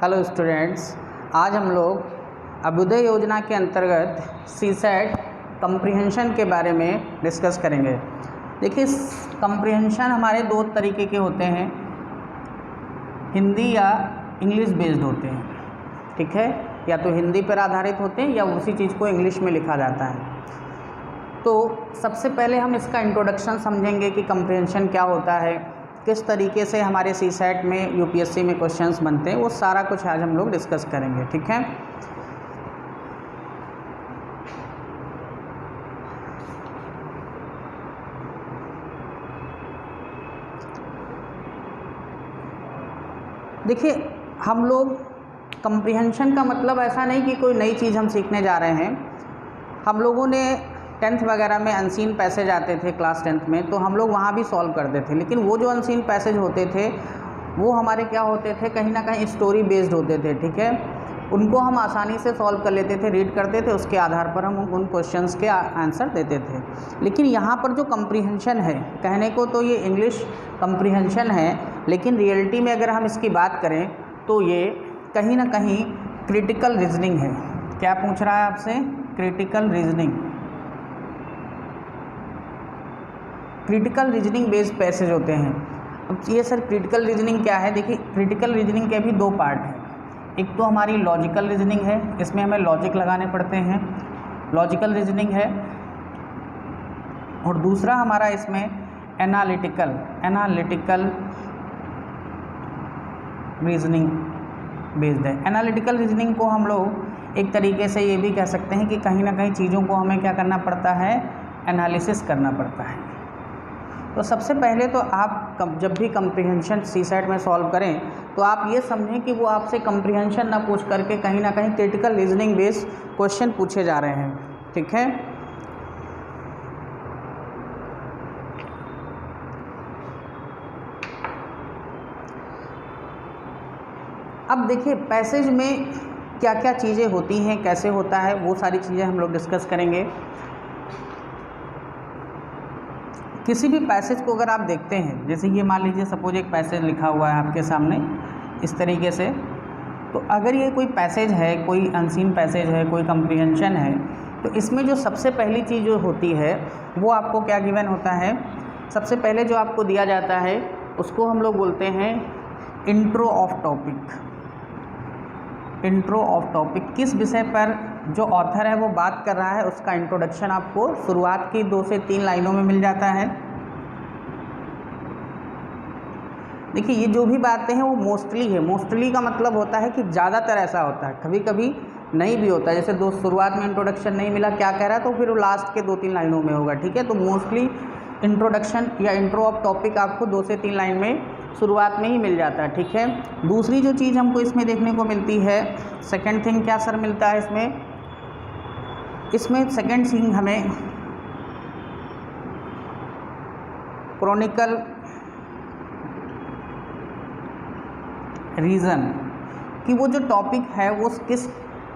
Hello students, आज हम लोग अभ्युदय योजना के अंतर्गत सीसेट कम्प्रीहेंशन के बारे में डिस्कस करेंगे। देखिए, कम्प्रीहेंशन हमारे दो तरीके के होते हैं, हिंदी या इंग्लिश बेस्ड होते हैं। ठीक है, या तो हिंदी पर आधारित होते हैं या उसी चीज़ को इंग्लिश में लिखा जाता है। तो सबसे पहले हम इसका इंट्रोडक्शन समझेंगे कि कम्प्रीहेंशन क्या होता है, किस तरीके से हमारे सीसेट में यूपीएससी में क्वेश्चंस बनते हैं, वो सारा कुछ आज हम लोग डिस्कस करेंगे। ठीक है, देखिए हम लोग कम्प्रीहेंशन का मतलब ऐसा नहीं कि कोई नई चीज़ हम सीखने जा रहे हैं। हम लोगों ने 10th वगैरह में अनसीन पैसेज आते थे क्लास 10th में, तो हम लोग वहाँ भी सॉल्व करते थे। लेकिन वो जो अनसीन पैसेज होते थे वो हमारे क्या होते थे, कहीं ना कहीं स्टोरी बेस्ड होते थे। ठीक है, उनको हम आसानी से सॉल्व कर लेते थे, रीड करते थे, उसके आधार पर हम उन क्वेश्चंस के आंसर देते थे। लेकिन यहाँ पर जो कम्प्रीहेंशन है, कहने को तो ये इंग्लिश कम्प्रीहेंशन है, लेकिन रियलिटी में अगर हम इसकी बात करें तो ये कहीं ना कहीं क्रिटिकल रीजनिंग है। क्या पूछ रहा है आपसे? Critical reasoning, critical reasoning based passage होते हैं। अब ये सर क्रिटिकल रीजनिंग क्या है? देखिए, क्रिटिकल रीजनिंग के भी दो पार्ट हैं। एक तो हमारी लॉजिकल रीजनिंग है, इसमें हमें लॉजिक लगाने पड़ते हैं, लॉजिकल रीजनिंग है। और दूसरा हमारा इसमें एनालिटिकल रीजनिंग बेस्ड है। एनालिटिकल रीजनिंग को हम लोग एक तरीके से ये भी कह सकते हैं कि कहीं ना कहीं चीज़ों को हमें क्या करना पड़ता है, एनालिसिस करना पड़ता है। तो सबसे पहले तो आप जब भी कम्प्रीहेंशन सीसेट में सॉल्व करें तो आप ये समझें कि वो आपसे कम्प्रीहेंशन ना पूछ करके कहीं ना कहीं क्रिटिकल रीजनिंग बेस्ड क्वेश्चन पूछे जा रहे हैं। ठीक है, अब देखिए पैसेज में क्या क्या चीज़ें होती हैं, कैसे होता है, वो सारी चीज़ें हम लोग डिस्कस करेंगे। किसी भी पैसेज को अगर आप देखते हैं, जैसे ये मान लीजिए सपोज एक पैसेज लिखा हुआ है आपके सामने इस तरीके से, तो अगर ये कोई पैसेज है, कोई अनसीन पैसेज है, कोई कम्प्रीहेंशन है, तो इसमें जो सबसे पहली चीज़ जो होती है वो आपको क्या गिवन होता है? सबसे पहले जो आपको दिया जाता है उसको हम लोग बोलते हैं intro of topic. Intro of topic, किस विषय पर जो ऑथर है वो बात कर रहा है उसका इंट्रोडक्शन आपको शुरुआत की 2 से 3 लाइनों में मिल जाता है। देखिए, ये जो भी बातें हैं वो मोस्टली है। मोस्टली का मतलब होता है कि ज़्यादातर ऐसा होता है, कभी कभी नहीं भी होता है। जैसे दोस्त शुरुआत में इंट्रोडक्शन नहीं मिला, क्या कह रहा है, तो फिर वो लास्ट के 2-3 लाइनों में होगा। ठीक है, तो मोस्टली इंट्रोडक्शन या इंट्रो ऑफ टॉपिक आपको 2 से 3 लाइन में शुरुआत में ही मिल जाता है। ठीक है, दूसरी जो चीज़ हमको इसमें देखने को मिलती है, सेकंड थिंग क्या सर मिलता है इसमें सेकंड थिंग हमें क्रॉनिकल रीज़न, कि वो जो टॉपिक है वो किस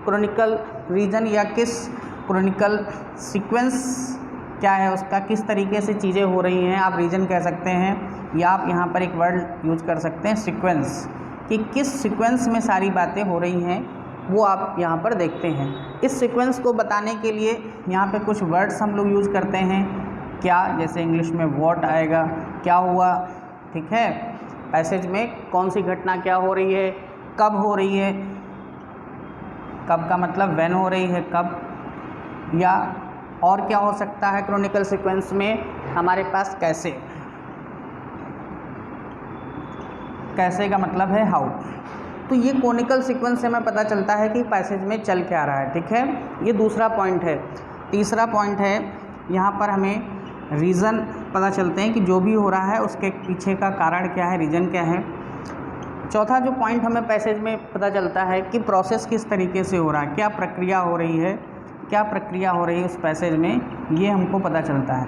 क्रॉनिकल रीजन या किस क्रॉनिकल सीक्वेंस क्या है उसका, किस तरीके से चीज़ें हो रही हैं। आप रीजन कह सकते हैं या आप यहाँ पर एक वर्ड यूज कर सकते हैं सीक्वेंस, कि किस सीक्वेंस में सारी बातें हो रही हैं वो आप यहाँ पर देखते हैं। इस सीक्वेंस को बताने के लिए यहाँ पे कुछ वर्ड्स हम लोग यूज करते हैं। क्या, जैसे इंग्लिश में व्हाट आएगा, क्या हुआ। ठीक है, पैसेज में कौन सी घटना क्या हो रही है, कब हो रही है, कब का मतलब व्हेन हो रही है, कब, या और क्या हो सकता है क्रॉनिकल सीक्वेंस में हमारे पास कैसे। कैसे का मतलब है हाउ। तो ये क्रॉनिकल सीक्वेंस से हमें पता चलता है कि पैसेज में चल क्या रहा है। ठीक है, ये दूसरा पॉइंट है। तीसरा पॉइंट है, यहाँ पर हमें रीज़न पता चलते हैं कि जो भी हो रहा है उसके पीछे का कारण क्या है, रीज़न क्या है। चौथा जो पॉइंट हमें पैसेज में पता चलता है कि प्रोसेस किस तरीके से हो रहा है, क्या प्रक्रिया हो रही है, क्या प्रक्रिया हो रही है उस पैसेज में, ये हमको पता चलता है।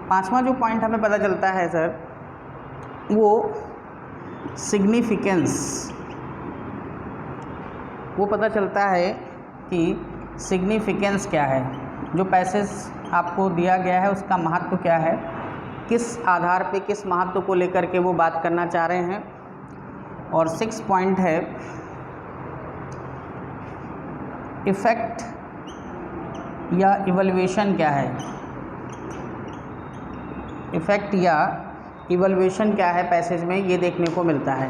पांचवा जो पॉइंट हमें पता चलता है सर, वो सिग्निफिकेंस, वो पता चलता है कि सिग्निफिकेंस क्या है, जो पैसेज आपको दिया गया है उसका महत्व क्या है, किस आधार पे किस महत्व को लेकर के वो बात करना चाह रहे हैं। और 6 पॉइंट है इफ़ेक्ट या इवैल्यूएशन क्या है, इफ़ेक्ट या इवैल्यूएशन क्या है पैसेज में, ये देखने को मिलता है।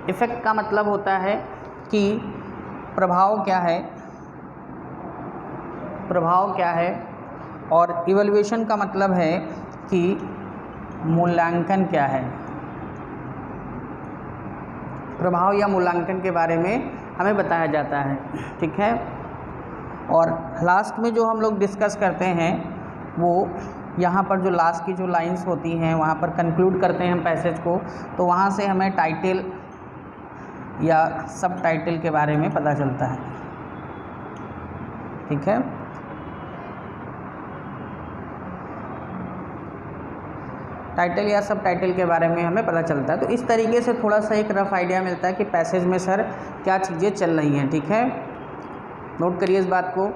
इफ़ेक्ट का मतलब होता है कि प्रभाव क्या है, प्रभाव क्या है, और इवैल्यूएशन का मतलब है कि मूल्यांकन क्या है। प्रभाव या मूल्यांकन के बारे में हमें बताया जाता है, ठीक है। और लास्ट में जो हम लोग डिस्कस करते हैं वो यहाँ पर जो लास्ट की जो लाइंस होती हैं वहाँ पर कंक्लूड करते हैं हम पैसेज को, तो वहाँ से हमें टाइटल या सब टाइटल के बारे में पता चलता है, ठीक है। टाइटल या सब टाइटल के बारे में हमें पता चलता है। तो इस तरीके से थोड़ा सा एक रफ आइडिया मिलता है कि पैसेज में सर क्या चीज़ें चल रही हैं, ठीक है। नोट करिए इस बात को।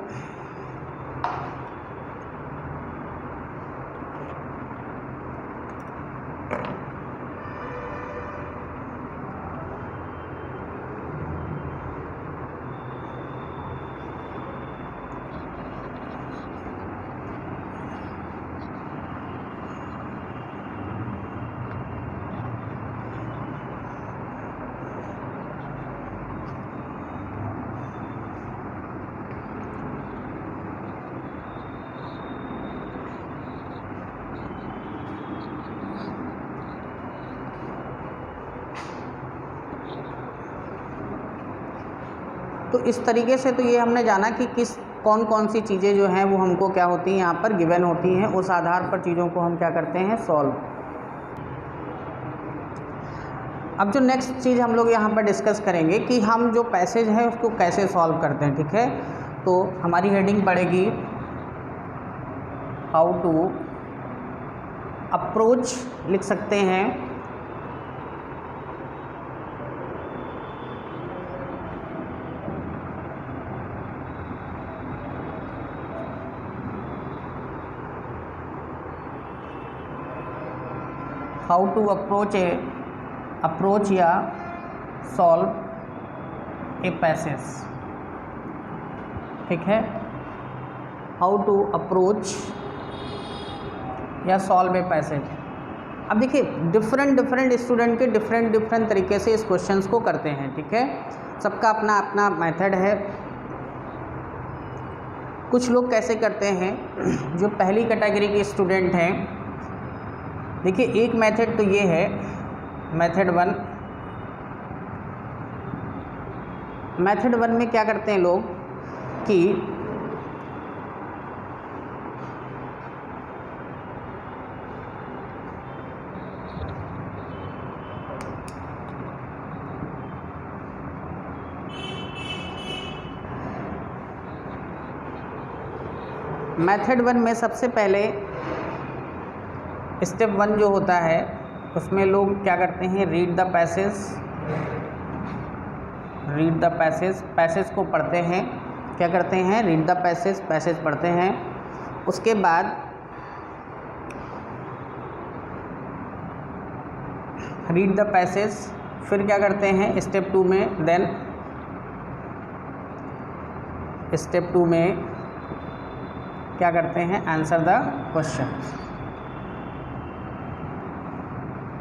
तो इस तरीके से तो ये हमने जाना कि कौन कौन सी चीज़ें जो हैं वो हमको क्या होती हैं यहाँ पर गिवन होती हैं, उस आधार पर चीज़ों को हम क्या करते हैं, सॉल्व। अब जो नेक्स्ट चीज़ हम लोग यहाँ पर डिस्कस करेंगे कि हम जो पैसेज है उसको कैसे सॉल्व करते हैं, ठीक है। तो हमारी हेडिंग पड़ेगी हाउ टू अप्रोच, लिख सकते हैं हाउ टू अप्रोच या सॉल्व ए पैसेज, ठीक है। हाउ टू अप्रोच या सॉल्व ए पैसेज। अब देखिए डिफरेंट स्टूडेंट के डिफरेंट तरीके से इस क्वेश्चंस को करते हैं, ठीक है। सबका अपना अपना मेथड है। कुछ लोग कैसे करते हैं, जो पहली कैटेगरी के स्टूडेंट हैं, देखिए एक मेथड तो ये है, मेथड वन। मेथड वन में क्या करते हैं लोग कि मेथड वन में सबसे पहले स्टेप वन जो होता है उसमें लोग क्या करते हैं, रीड द पैसेज, पैसेज को पढ़ते हैं। क्या करते हैं, रीड द पैसेज पढ़ते हैं। उसके बाद रीड द पैसेज, फिर क्या करते हैं स्टेप टू में, देन स्टेप टू में क्या करते हैं, आंसर द क्वेश्चन।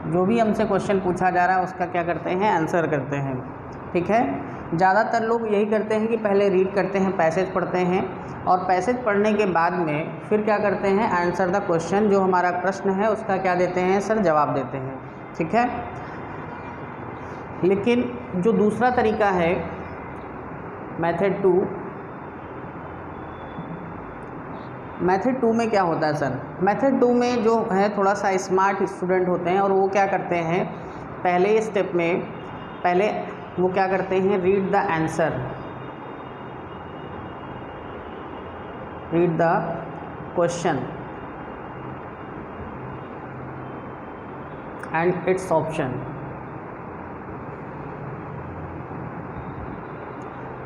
जो भी हमसे क्वेश्चन पूछा जा रहा है उसका क्या करते हैं, आंसर करते हैं, ठीक है। ज़्यादातर लोग यही करते हैं कि पहले रीड करते हैं, पैसेज पढ़ते हैं, और पैसेज पढ़ने के बाद में फिर क्या करते हैं, आंसर द क्वेश्चन, जो हमारा प्रश्न है उसका क्या देते हैं सर, जवाब देते हैं, ठीक है। लेकिन जो दूसरा तरीका है मेथड टू में क्या होता है सर, मेथड टू में जो है थोड़ा सा स्मार्ट स्टूडेंट होते हैं और वो क्या करते हैं, पहले स्टेप में पहले वो क्या करते हैं, read the answer, read the question and it's option.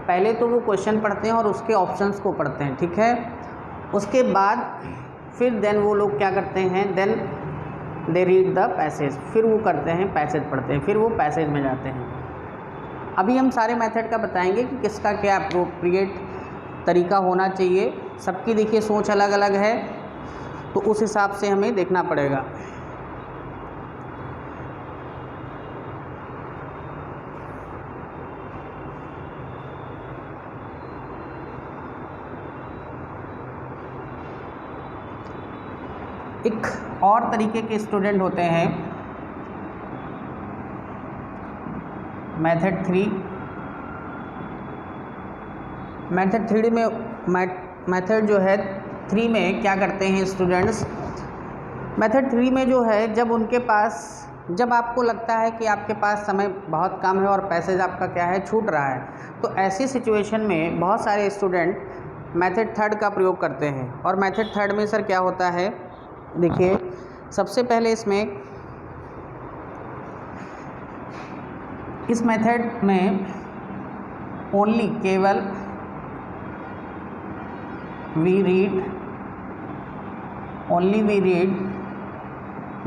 पहले तो वो क्वेश्चन पढ़ते हैं और उसके ऑप्शंस को पढ़ते हैं, ठीक है। उसके बाद फिर देन वो लोग क्या करते हैं, then they read the passage, फिर वो करते हैं पैसेज पढ़ते हैं, फिर वो पैसेज में जाते हैं। अभी हम सारे मेथड का बताएंगे कि किसका क्या अप्रोप्रिएट तरीका होना चाहिए। सबकी देखिए सोच अलग अलग है, तो उस हिसाब से हमें देखना पड़ेगा। एक और तरीके के स्टूडेंट होते हैं मेथड 3। मेथड 3 में मेथड जो है 3 में क्या करते हैं स्टूडेंट्स, मेथड 3 में जो है जब आपको लगता है कि आपके पास समय बहुत कम है और पैसेज आपका क्या है छूट रहा है, तो ऐसी सिचुएशन में बहुत सारे स्टूडेंट मेथड 3 का प्रयोग करते हैं। और मेथड 3 में सर क्या होता है, देखिए सबसे पहले इस मेथड में केवल we read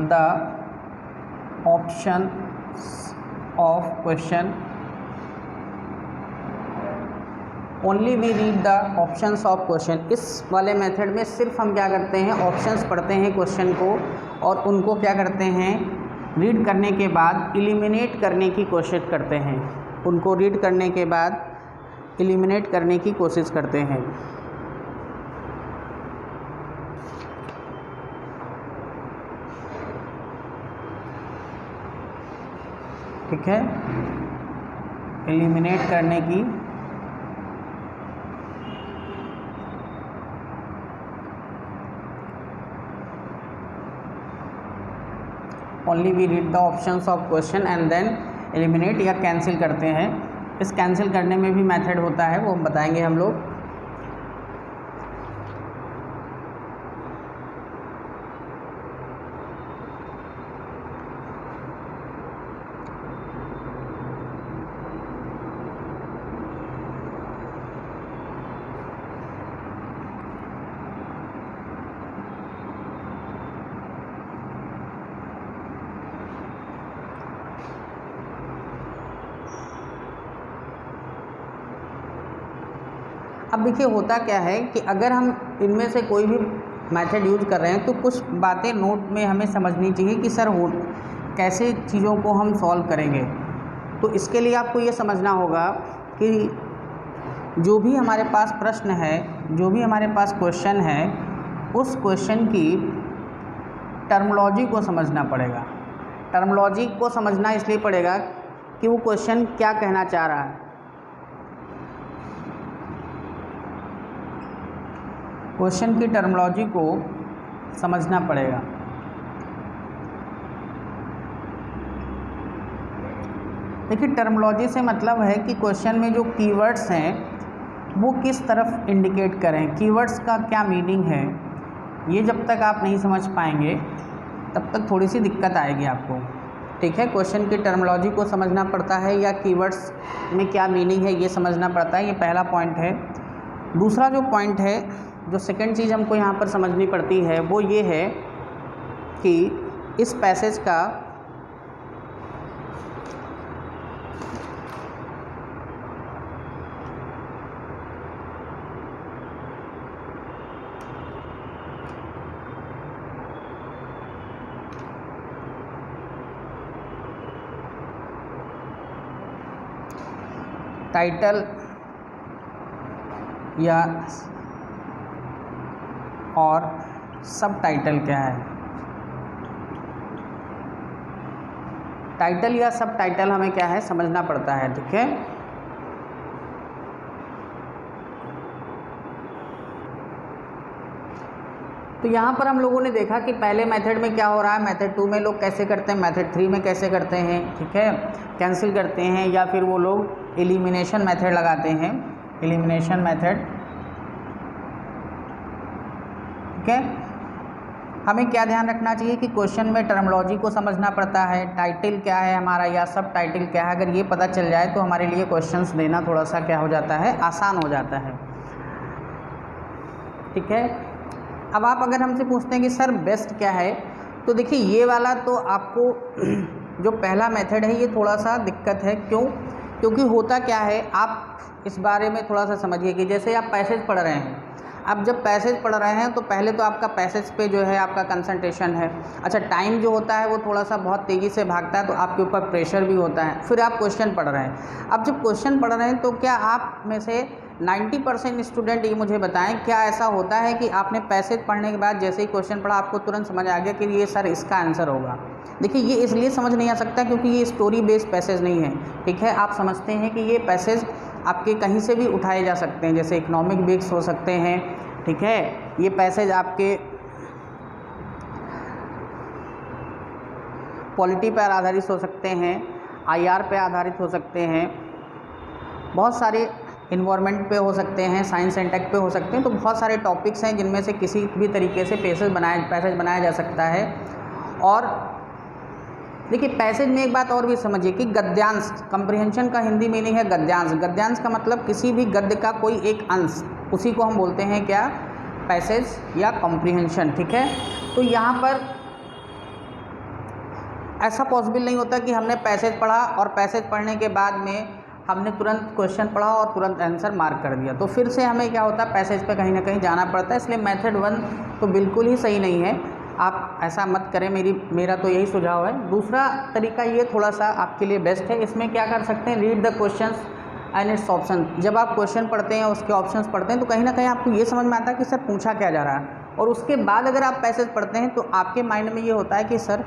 the option of question, only we read the options of question. इस वाले मेथड में सिर्फ हम क्या करते हैं, ऑप्शंस पढ़ते हैं क्वेश्चन को और उनको क्या करते हैं, रीड करने के बाद एलिमिनेट करने की कोशिश करते हैं। उनको रीड करने के बाद एलिमिनेट करने की कोशिश करते हैं। ठीक है, एलिमिनेट करने की only we read the options of question and then eliminate या कैंसिल करते हैं। इस कैंसिल करने में भी मेथड होता है, वो बताएंगे हम लोग। अब देखिए होता क्या है कि अगर हम इनमें से कोई भी मेथड यूज कर रहे हैं तो कुछ बातें नोट में हमें समझनी चाहिए कि सर कैसे चीज़ों को हम सॉल्व करेंगे। तो इसके लिए आपको ये समझना होगा कि जो भी हमारे पास प्रश्न है, जो भी हमारे पास क्वेश्चन है, उस क्वेश्चन की टर्मोलॉजी को समझना पड़ेगा। टर्मोलॉजी को समझना इसलिए पड़ेगा कि वो क्वेश्चन क्या कहना चाह रहा है। क्वेश्चन की टर्मोलॉजी को समझना पड़ेगा। देखिए टर्मोलॉजी से मतलब है कि क्वेश्चन में जो कीवर्ड्स हैं वो किस तरफ इंडिकेट करें, कीवर्ड्स का क्या मीनिंग है। ये जब तक आप नहीं समझ पाएंगे तब तक थोड़ी सी दिक्कत आएगी आपको। ठीक है, क्वेश्चन की टर्मोलॉजी को समझना पड़ता है या कीवर्ड्स में क्या मीनिंग है ये समझना पड़ता है। ये पहला पॉइंट है। दूसरा जो पॉइंट है, जो सेकंड चीज़ हमको यहाँ पर समझनी पड़ती है वो ये है कि इस पैसेज का टाइटल या और सब टाइटल क्या है। टाइटल या सब टाइटल हमें क्या है समझना पड़ता है। ठीक है, तो यहाँ पर हम लोगों ने देखा कि पहले मेथड में क्या हो रहा है, मेथड 2 में लोग कैसे करते हैं, मेथड 3 में कैसे करते हैं। ठीक है, कैंसिल करते हैं या फिर वो लोग एलिमिनेशन मेथड लगाते हैं, एलिमिनेशन मेथड। ठीक है, हमें क्या ध्यान रखना चाहिए कि क्वेश्चन में टर्मोलॉजी को समझना पड़ता है, टाइटल क्या है हमारा या सब टाइटल क्या है। अगर ये पता चल जाए तो हमारे लिए क्वेश्चंस देना थोड़ा सा क्या हो जाता है, आसान हो जाता है। ठीक है, अब आप अगर हमसे पूछते हैं कि सर बेस्ट क्या है, तो देखिए ये वाला तो आपको जो पहला मेथड है ये थोड़ा सा दिक्कत है। क्यों? क्योंकि होता क्या है, आप इस बारे में थोड़ा सा समझिए कि जैसे आप पैसेज पढ़ रहे हैं, अब जब पैसेज पढ़ रहे हैं तो पहले तो आपका पैसेज पे जो है आपका कंसंट्रेशन है। अच्छा, टाइम जो होता है वो थोड़ा सा बहुत तेज़ी से भागता है तो आपके ऊपर प्रेशर भी होता है। फिर आप क्वेश्चन पढ़ रहे हैं। अब जब क्वेश्चन पढ़ रहे हैं तो क्या आप में से 90% स्टूडेंट ये मुझे बताएं, क्या ऐसा होता है कि आपने पैसेज पढ़ने के बाद जैसे ही क्वेश्चन पढ़ा आपको तुरंत समझ आ गया कि ये सर इसका आंसर होगा? देखिए, ये इसलिए समझ नहीं आ सकता क्योंकि ये स्टोरी बेस्ड पैसेज नहीं है, ठीक है। आप समझते हैं कि ये पैसेज आपके कहीं से भी उठाए जा सकते हैं, जैसे इकोनॉमिक बेस्ड हो सकते हैं, ठीक है। ये पैसेज आपके पॉलिटी पर आधारित हो सकते हैं, IR पे आधारित हो सकते हैं, बहुत सारे इन्वायरमेंट पे हो सकते हैं, साइंस एंड टेक पे हो सकते हैं। तो बहुत सारे टॉपिक्स हैं जिनमें से किसी भी तरीके से पैसेज बनाया जा सकता है। और देखिए, पैसेज में एक बात और भी समझिए कि गद्यांश, कंप्रीहेंशन का हिंदी मीनिंग है गद्यांश। गद्यांश का मतलब किसी भी गद्य का कोई एक अंश, उसी को हम बोलते हैं क्या? पैसेज या कॉम्प्रीहेंशन, ठीक है। तो यहाँ पर ऐसा पॉसिबल नहीं होता कि हमने पैसेज पढ़ा और पैसेज पढ़ने के बाद में हमने तुरंत क्वेश्चन पढ़ा और तुरंत आंसर मार्क कर दिया। तो फिर से हमें क्या होता है, पैसेज पे कहीं ना कहीं जाना पड़ता है। इसलिए मेथड 1 तो बिल्कुल ही सही नहीं है, आप ऐसा मत करें, मेरा तो यही सुझाव है। दूसरा तरीका ये थोड़ा सा आपके लिए बेस्ट है। इसमें क्या कर सकते हैं, read the questions and it's option. जब आप क्वेश्चन पढ़ते हैं, उसके ऑप्शंस पढ़ते हैं, तो कहीं ना कहीं आपको ये समझ में आता है कि सर पूछा क्या जा रहा है। और उसके बाद अगर आप पैसेज पढ़ते हैं तो आपके माइंड में ये होता है कि सर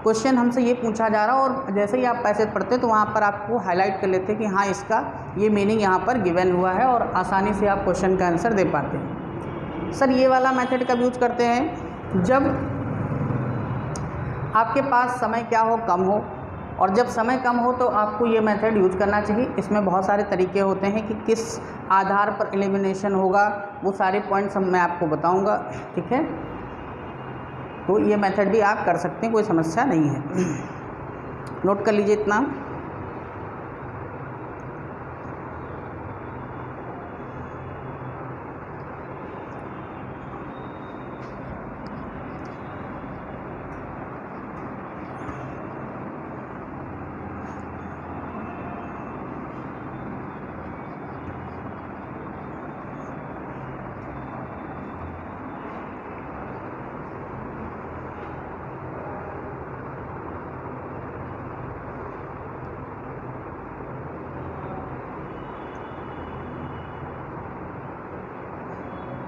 क्वेश्चन हमसे ये पूछा जा रहा है, और जैसे ही आप पैसेज पढ़ते हैं तो वहाँ पर आपको हाईलाइट कर लेते हैं कि हाँ, इसका ये मीनिंग यहाँ पर गिवन हुआ है, और आसानी से आप क्वेश्चन का आंसर दे पाते हैं। सर ये वाला मेथड कब यूज करते हैं? जब आपके पास समय क्या हो, कम हो। और जब समय कम हो तो आपको ये मेथड यूज करना चाहिए। इसमें बहुत सारे तरीके होते हैं कि किस आधार पर एलिमिनेशन होगा, वो सारे पॉइंट्स मैं आपको बताऊंगा, ठीक है। तो ये मेथड भी आप कर सकते हैं, कोई समस्या नहीं है। नोट कर लीजिए इतना।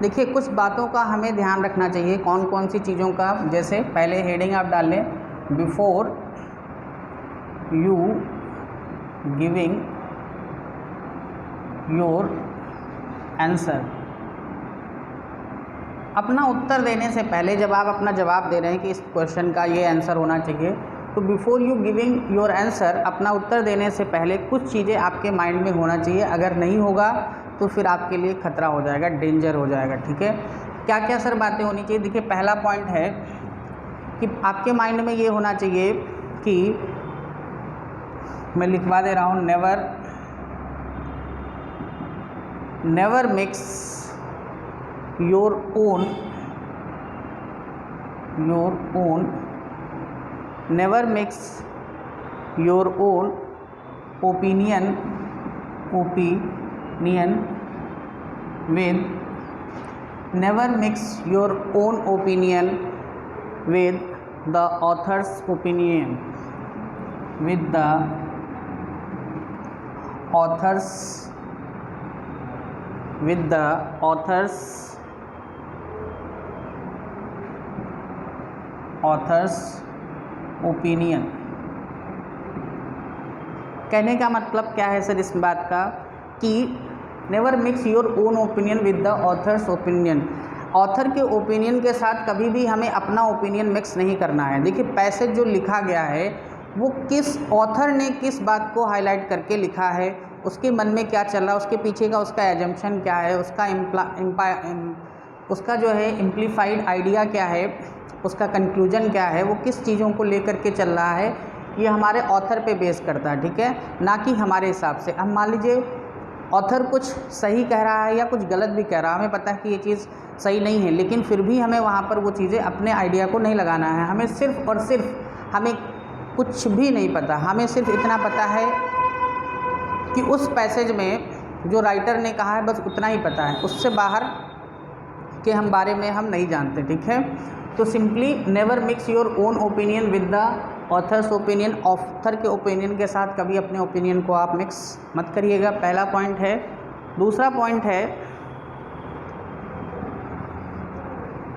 देखिए, कुछ बातों का हमें ध्यान रखना चाहिए। कौन कौन सी चीज़ों का? जैसे पहले हेडिंग आप डाल लें, before you giving your answer. अपना उत्तर देने से पहले, जब आप अपना जवाब दे रहे हैं कि इस क्वेश्चन का ये आंसर होना चाहिए, तो before you giving your answer, अपना उत्तर देने से पहले कुछ चीज़ें आपके माइंड में होना चाहिए। अगर नहीं होगा तो फिर आपके लिए खतरा हो जाएगा, डेंजर हो जाएगा, ठीक है। क्या क्या सर बातें होनी चाहिए? देखिए, पहला पॉइंट है कि आपके माइंड में ये होना चाहिए कि, मैं लिखवा दे रहा हूँ, never mix your own never mix your own opinion with never mix your own opinion with the author's opinion, with the author's opinion. कहने का मतलब क्या है सर इस बात का कि never mix your own opinion with the author's opinion. Author के ओपिनियन के साथ कभी भी हमें अपना ओपिनियन मिक्स नहीं करना है। देखिए, पैसेज जो लिखा गया है वो किस ऑथर ने किस बात को हाईलाइट करके लिखा है, उसके मन में क्या चल रहा है, उसके पीछे का उसका एजम्पशन क्या है, उसका जो है इम्प्लीफाइड आइडिया क्या है, उसका कंक्लूजन क्या है, वो किस चीज़ों को लेकर के चल रहा है, ये हमारे ऑथर पे बेस करता है, ठीक है, ना कि हमारे हिसाब से। अब मान लीजिए ऑथर कुछ सही कह रहा है या कुछ गलत भी कह रहा है, हमें पता है कि ये चीज़ सही नहीं है, लेकिन फिर भी हमें वहाँ पर वो चीज़ें अपने आइडिया को नहीं लगाना है। हमें सिर्फ़ और सिर्फ, हमें कुछ भी नहीं पता, हमें सिर्फ इतना पता है कि उस पैसेज में जो राइटर ने कहा है बस उतना ही पता है, उससे बाहर के हम बारे में हम नहीं जानते, ठीक है। तो simply never mix your own opinion with the author's opinion, author के ओपिनियन के साथ कभी अपने ओपिनियन को आप मिक्स मत करिएगा, पहला पॉइंट है। दूसरा पॉइंट है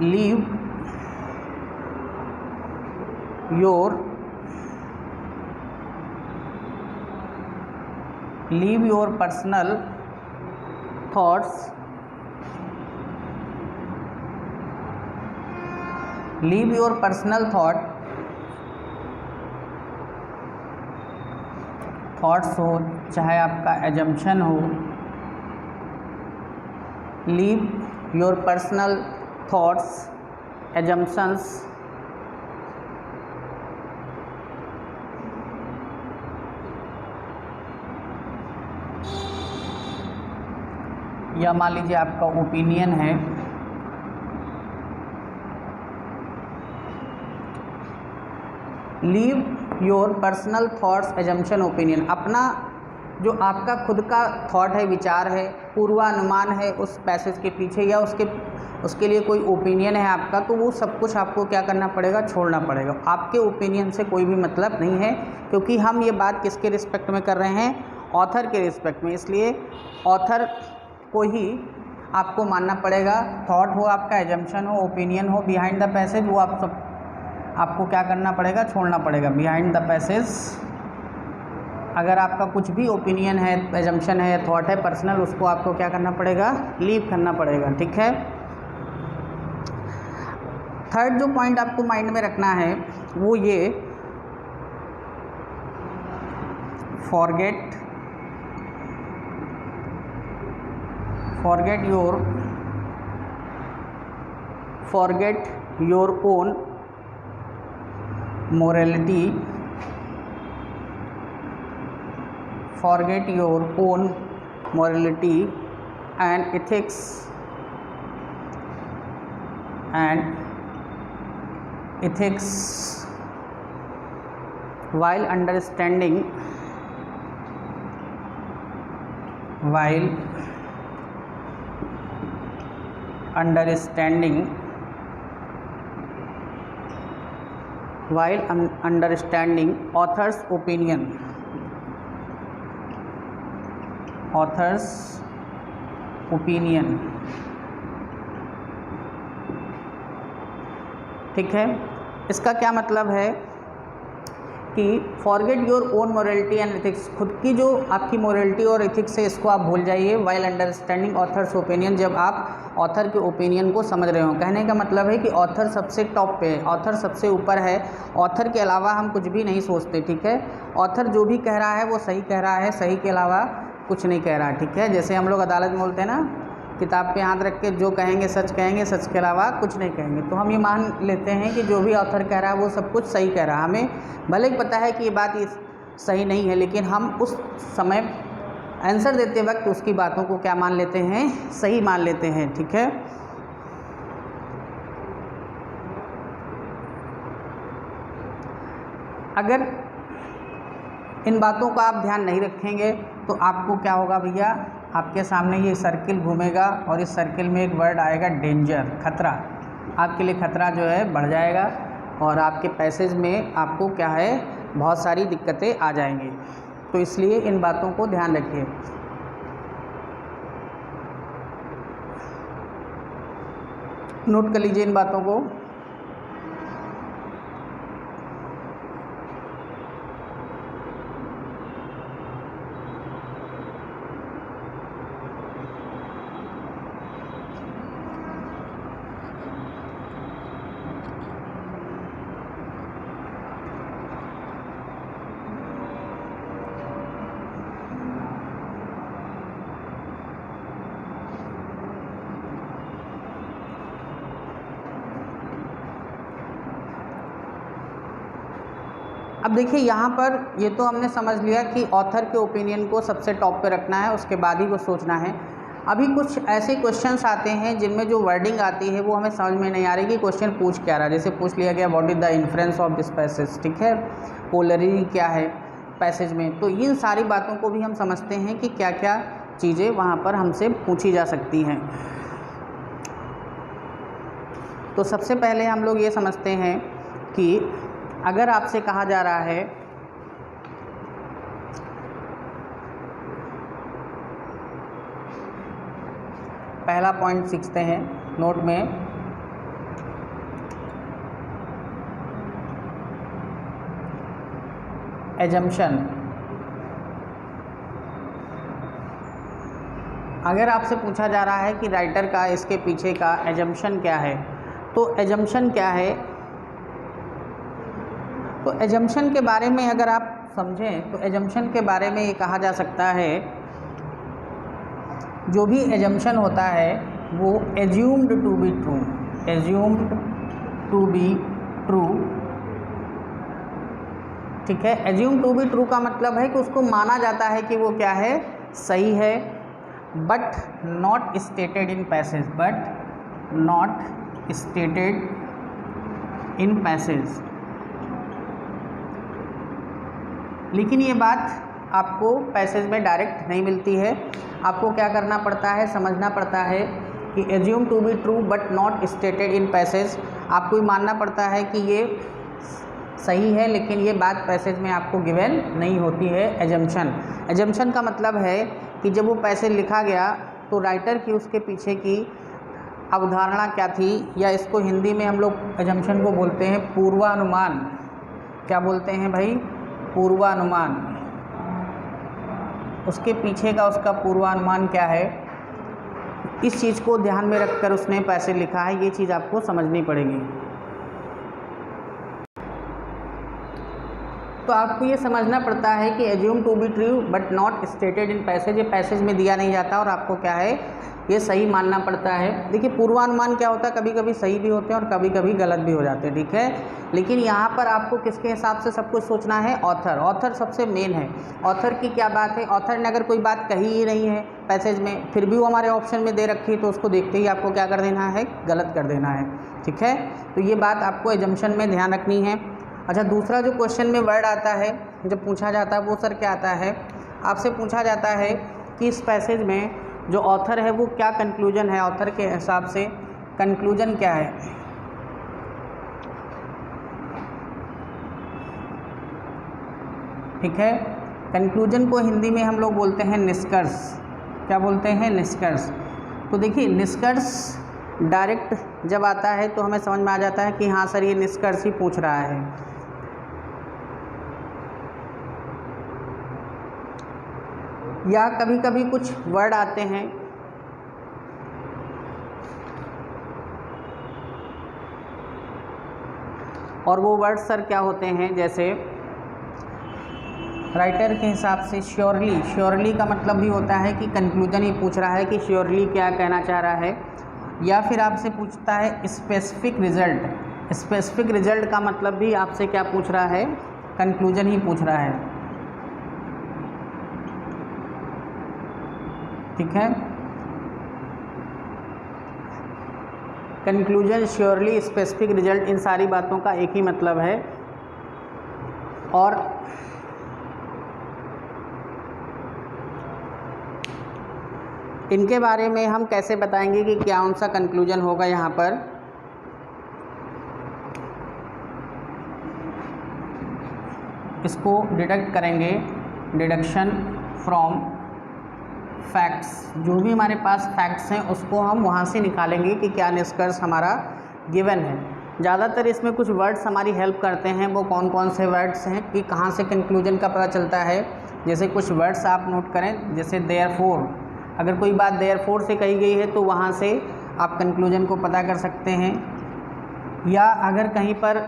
leave your personal thoughts, leave your personal thoughts हो, चाहे आपका एजम्पशन हो, leave your personal thoughts, assumptions, या मान लीजिए आपका ओपिनियन है, leave your personal thoughts, assumption, opinion, अपना जो आपका खुद का थॉट है, विचार है, पूर्वानुमान है उस पैसेज के पीछे, या उसके लिए कोई ओपिनियन है आपका, तो वो सब कुछ आपको क्या करना पड़ेगा, छोड़ना पड़ेगा। आपके ओपिनियन से कोई भी मतलब नहीं है, क्योंकि हम ये बात किसके रिस्पेक्ट में कर रहे हैं, ऑथर के रिस्पेक्ट में, इसलिए ऑथर को ही आपको मानना पड़ेगा। थॉट हो आपका, एजम्पशन हो, ओपिनियन हो बिहाइंड द पैसेज, वो आपको क्या करना पड़ेगा, छोड़ना पड़ेगा बिहाइंड द पैसेज। अगर आपका कुछ भी ओपिनियन है, एजम्पशन है, थॉट है पर्सनल, उसको आपको क्या करना पड़ेगा, लीव करना पड़ेगा, ठीक है। थर्ड जो पॉइंट आपको माइंड में रखना है वो ये, forget your own morality, forget your own morality and ethics while understanding author's opinion, ठीक है। इसका क्या मतलब है कि forget your own morality and ethics, खुद की जो आपकी मोरलिटी और एथिक्स है इसको आप भूल जाइए, वाइल अंडरस्टैंडिंग ऑथर्स ओपिनियन, जब आप ऑथर के ओपिनियन को समझ रहे हो। कहने का मतलब है कि ऑथर सबसे टॉप पे है, ऑथर सबसे ऊपर है, ऑथर के अलावा हम कुछ भी नहीं सोचते, ठीक है। ऑथर जो भी कह रहा है वो सही कह रहा है, सही के अलावा कुछ नहीं कह रहा, ठीक है। जैसे हम लोग अदालत में बोलते हैं ना, किताब पे हाथ रख के जो कहेंगे, सच के अलावा कुछ नहीं कहेंगे, तो हम ये मान लेते हैं कि जो भी ऑथर कह रहा है वो सब कुछ सही कह रहा है। हमें भले ही पता है कि ये बात सही नहीं है, लेकिन हम उस समय आंसर देते वक्त उसकी बातों को क्या मान लेते हैं, सही मान लेते हैं, ठीक है। अगर इन बातों का आप ध्यान नहीं रखेंगे तो आपको क्या होगा भैया, आपके सामने ये सर्किल घूमेगा और इस सर्किल में एक वर्ड आएगा डेंजर, खतरा। आपके लिए खतरा जो है बढ़ जाएगा और आपके पैसेज में आपको क्या है, बहुत सारी दिक्कतें आ जाएंगी। तो इसलिए इन बातों को ध्यान रखिए। नोट कर लीजिए इन बातों को। अब देखिए यहाँ पर ये तो हमने समझ लिया कि ऑथर के ओपिनियन को सबसे टॉप पे रखना है, उसके बाद ही वो सोचना है। अभी कुछ ऐसे क्वेश्चंस आते हैं जिनमें जो वर्डिंग आती है वो हमें समझ में नहीं आ रही कि क्वेश्चन पूछ क्या रहा है। जैसे पूछ लिया गया what is the inference of this passage, ठीक है, पोलरिटी क्या है पैसेज में। तो इन सारी बातों को भी हम समझते हैं कि क्या क्या चीज़ें वहाँ पर हमसे पूछी जा सकती हैं। तो सबसे पहले हम लोग ये समझते हैं कि अगर आपसे कहा जा रहा है पहला पॉइंट सीखते हैं नोट में, एजम्पशन। अगर आपसे पूछा जा रहा है कि राइटर का इसके पीछे का एजम्पशन क्या है, तो एजम्पशन क्या है, तो एजम्पशन के बारे में अगर आप समझें तो एजम्पशन के बारे में ये कहा जा सकता है, जो भी एजम्पशन होता है वो assumed to be true, assumed to be true, ठीक है। एज्यूम टू बी ट्रू का मतलब है कि उसको माना जाता है कि वो क्या है, सही है, but not stated in passage, but not stated in passage. लेकिन ये बात आपको पैसेज में डायरेक्ट नहीं मिलती है, आपको क्या करना पड़ता है, समझना पड़ता है कि assume to be true but not stated in passage, आपको ये मानना पड़ता है कि ये सही है लेकिन ये बात पैसेज में आपको गिवन नहीं होती है। एजम्पशन, एजम्पशन का मतलब है कि जब वो पैसेज लिखा गया तो राइटर की उसके पीछे की अवधारणा क्या थी, या इसको हिंदी में हम लोग एजम्पशन को बोलते हैं पूर्वानुमान। क्या बोलते हैं भाई, पूर्वानुमान। उसके पीछे का उसका पूर्वानुमान क्या है, इस चीज़ को ध्यान में रखकर उसने पैसेज लिखा है, ये चीज़ आपको समझनी पड़ेगी। तो आपको ये समझना पड़ता है कि assume to be true but not stated in passage, ये पैसेज में दिया नहीं जाता और आपको क्या है, ये सही मानना पड़ता है। देखिए पूर्वानुमान क्या होता है, कभी कभी सही भी होते हैं और कभी कभी गलत भी हो जाते हैं, ठीक है। लेकिन यहाँ पर आपको किसके हिसाब से सब कुछ सोचना है, ऑथर, ऑथर सबसे मेन है। ऑथर की क्या बात है, ऑथर ने अगर कोई बात कही ही नहीं है पैसेज में, फिर भी वो हमारे ऑप्शन में दे रखी है, तो उसको देखते ही आपको क्या कर देना है, गलत कर देना है, ठीक है। तो ये बात आपको एजम्पशन में ध्यान रखनी है। अच्छा, दूसरा जो क्वेश्चन में वर्ड आता है जब पूछा जाता है वो सर क्या आता है, आपसे पूछा जाता है कि इस पैसेज में जो ऑथर है वो क्या कंक्लूजन है, ऑथर के हिसाब से कंक्लूजन क्या है। ठीक है, कंक्लूजन को हिंदी में हम लोग बोलते हैं निष्कर्ष। क्या बोलते हैं, निष्कर्ष। तो देखिए निष्कर्ष डायरेक्ट जब आता है तो हमें समझ में आ जाता है कि हाँ सर ये निष्कर्ष ही पूछ रहा है। या कभी कभी कुछ वर्ड आते हैं और वो वर्ड सर क्या होते हैं, जैसे राइटर के हिसाब से श्योरली, श्योरली का मतलब भी होता है कि कंक्लूजन ही पूछ रहा है कि श्योरली क्या कहना चाह रहा है। या फिर आपसे पूछता है स्पेसिफिक रिजल्ट, स्पेसिफिक रिजल्ट का मतलब भी आपसे क्या पूछ रहा है, कंक्लूजन ही पूछ रहा है, ठीक है। कंक्लूजन, श्योरली, स्पेसिफिक रिजल्ट, इन सारी बातों का एक ही मतलब है। और इनके बारे में हम कैसे बताएंगे कि क्या उनसा कंक्लूजन होगा, यहाँ पर इसको डिडक्ट करेंगे, डिडक्शन फ्रॉम फैक्ट्स। जो भी हमारे पास फैक्ट्स हैं उसको हम वहाँ से निकालेंगे कि क्या निष्कर्ष हमारा गिवन है। ज़्यादातर इसमें कुछ वर्ड्स हमारी हेल्प करते हैं, वो कौन कौन से वर्ड्स हैं कि कहाँ से कंक्लूजन का पता चलता है। जैसे कुछ वर्ड्स आप नोट करें, जैसे देयरफॉर, अगर कोई बात देयरफॉर से कही गई है तो वहाँ से आप कंक्लूजन को पता कर सकते हैं। या अगर कहीं पर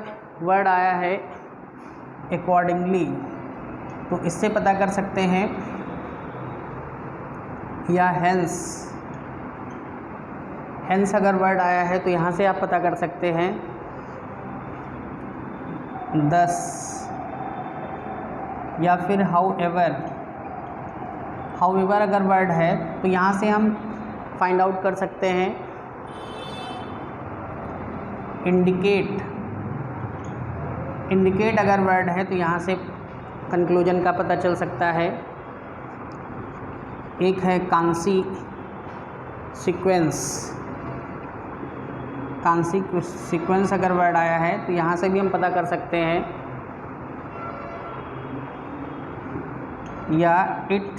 वर्ड आया है अकॉर्डिंगली तो इससे पता कर सकते हैं। या हेंस, हेंस अगर वर्ड आया है तो यहाँ से आप पता कर सकते हैं। दस, या फिर हाउएवर, हाउएवर अगर वर्ड है तो यहाँ से हम फाइंड आउट कर सकते हैं। इंडिकेट, इंडिकेट अगर वर्ड है तो यहाँ से कंक्लूजन का पता चल सकता है। एक है कांसी सीक्वेंस। कांसी सीक्वेंस अगर वर्ड आया है तो यहाँ से भी हम पता कर सकते हैं, या इट